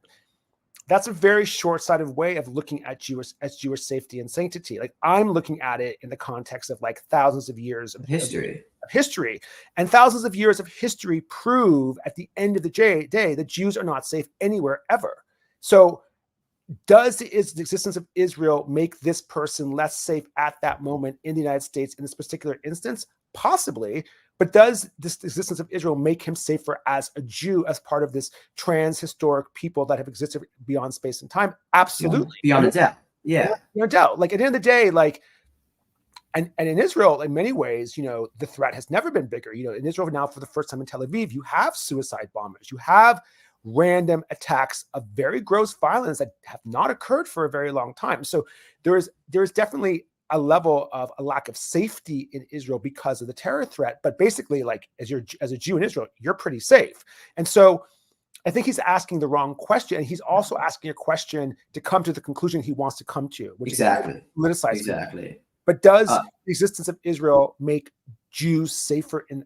that's a very short-sighted way of looking at Jewish safety and sanctity. Like, I'm looking at it in the context of like thousands of years of history, and thousands of years of history prove at the end of the day that Jews are not safe anywhere ever. So does the existence of Israel make this person less safe at that moment in the United States in this particular instance? Possibly. But does this existence of Israel make him safer as a Jew, as part of this trans-historic people that have existed beyond space and time? Absolutely. Beyond a doubt. Yeah. Beyond a doubt. Like, at the end of the day, like, and in Israel, in many ways, the threat has never been bigger. In Israel now, for the first time in Tel Aviv, you have suicide bombers. You have random attacks of very gross violence that have not occurred for a very long time. So there is definitely a level of a lack of safety in Israel because of the terror threat. But basically, like, as a Jew in Israel, you're pretty safe. And so I think he's asking the wrong question. And he's also asking a question to come to the conclusion he wants to come to, which is politicized. Exactly. But does the existence of Israel make Jews safer in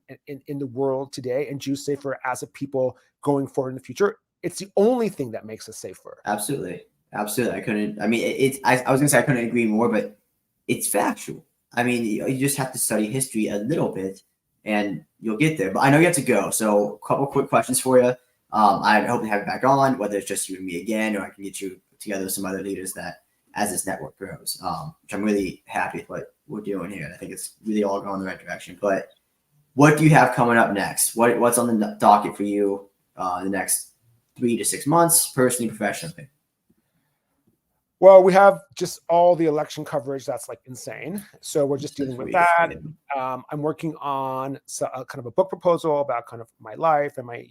the world today, and Jews safer as a people going forward in the future? It's the only thing that makes us safer. Absolutely. I was gonna say I couldn't agree more, but it's factual. I mean, you just have to study history a little bit and you'll get there. But I know you have to go. So a couple quick questions for you. I hope to have you back on, whether it's just you and me again, or I can get you together with some other leaders that, as this network grows, which I'm really happy with what we're doing here. I think it's really all going in the right direction. But what do you have coming up next? What's on the docket for you in the next 3 to 6 months, personally, professionally? Well, we have just all the election coverage that's like insane. So we're just dealing with that. I'm working on kind of a book proposal about kind of my life and my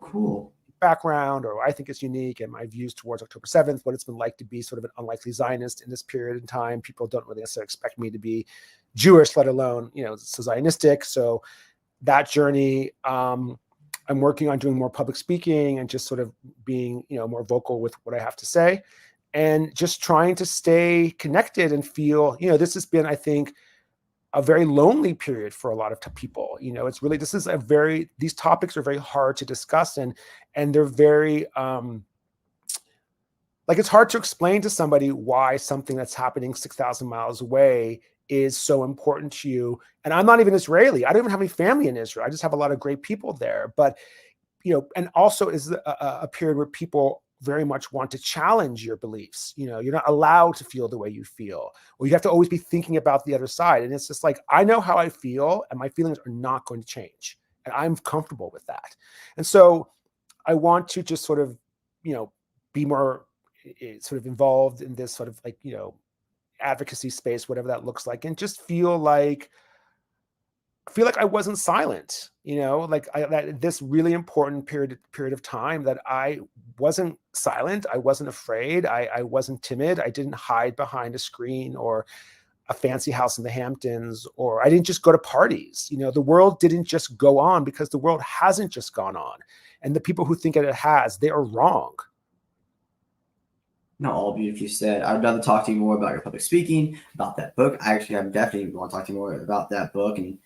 cool background, or I think it's unique, and my views towards October 7th, what it's been like to be sort of an unlikely Zionist in this period in time. People don't really necessarily expect me to be Jewish, let alone, Zionistic. So that journey. I'm working on doing more public speaking and just sort of being, more vocal with what I have to say, and just trying to stay connected and feel, this has been, I think, a very lonely period for a lot of people. These topics are very hard to discuss, and they're very, it's hard to explain to somebody why something that's happening 6,000 miles away is so important to you. And I'm not even Israeli. I don't even have any family in Israel. I just have a lot of great people there. But, and also is a period where people very much want to challenge your beliefs. You're not allowed to feel the way you feel, or you have to always be thinking about the other side. And it's just like, I know how I feel, and my feelings are not going to change. And I'm comfortable with that. And so I want to just sort of, be more sort of involved in this sort of advocacy space, whatever that looks like, and just feel like I wasn't silent, that this really important period of time, that I wasn't silent. I wasn't afraid. I wasn't timid. I didn't hide behind a screen or a fancy house in the Hamptons, or I didn't just go to parties. The world didn't just go on, because the world hasn't just gone on. And the people who think that it has, they are wrong. Not all beautifully said. I'd love to talk to you more about your public speaking, about that book. I'm definitely want to talk to you more about that book. And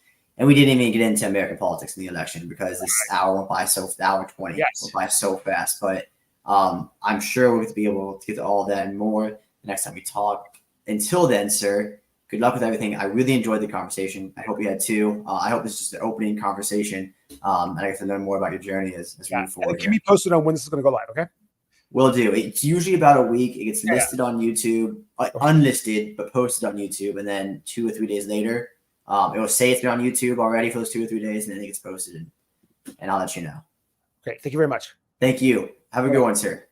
we didn't even get into American politics in the election, because this hour went by hour 20 went by so fast. But I'm sure we'll be able to get to all that and more the next time we talk. Until then, sir, good luck with everything. I really enjoyed the conversation. I hope you had too. I hope this is just an opening conversation. And I get to learn more about your journey as we move forward. And it can be posted on when this is going to go live, okay? Will do. It's usually about a week. It gets listed on YouTube, unlisted, but posted on YouTube. And then 2 or 3 days later, it will say it's been on YouTube already for those 2 or 3 days, and then it gets posted. And I'll let you know. Great. Thank you very much. Thank you. Have a good one, sir.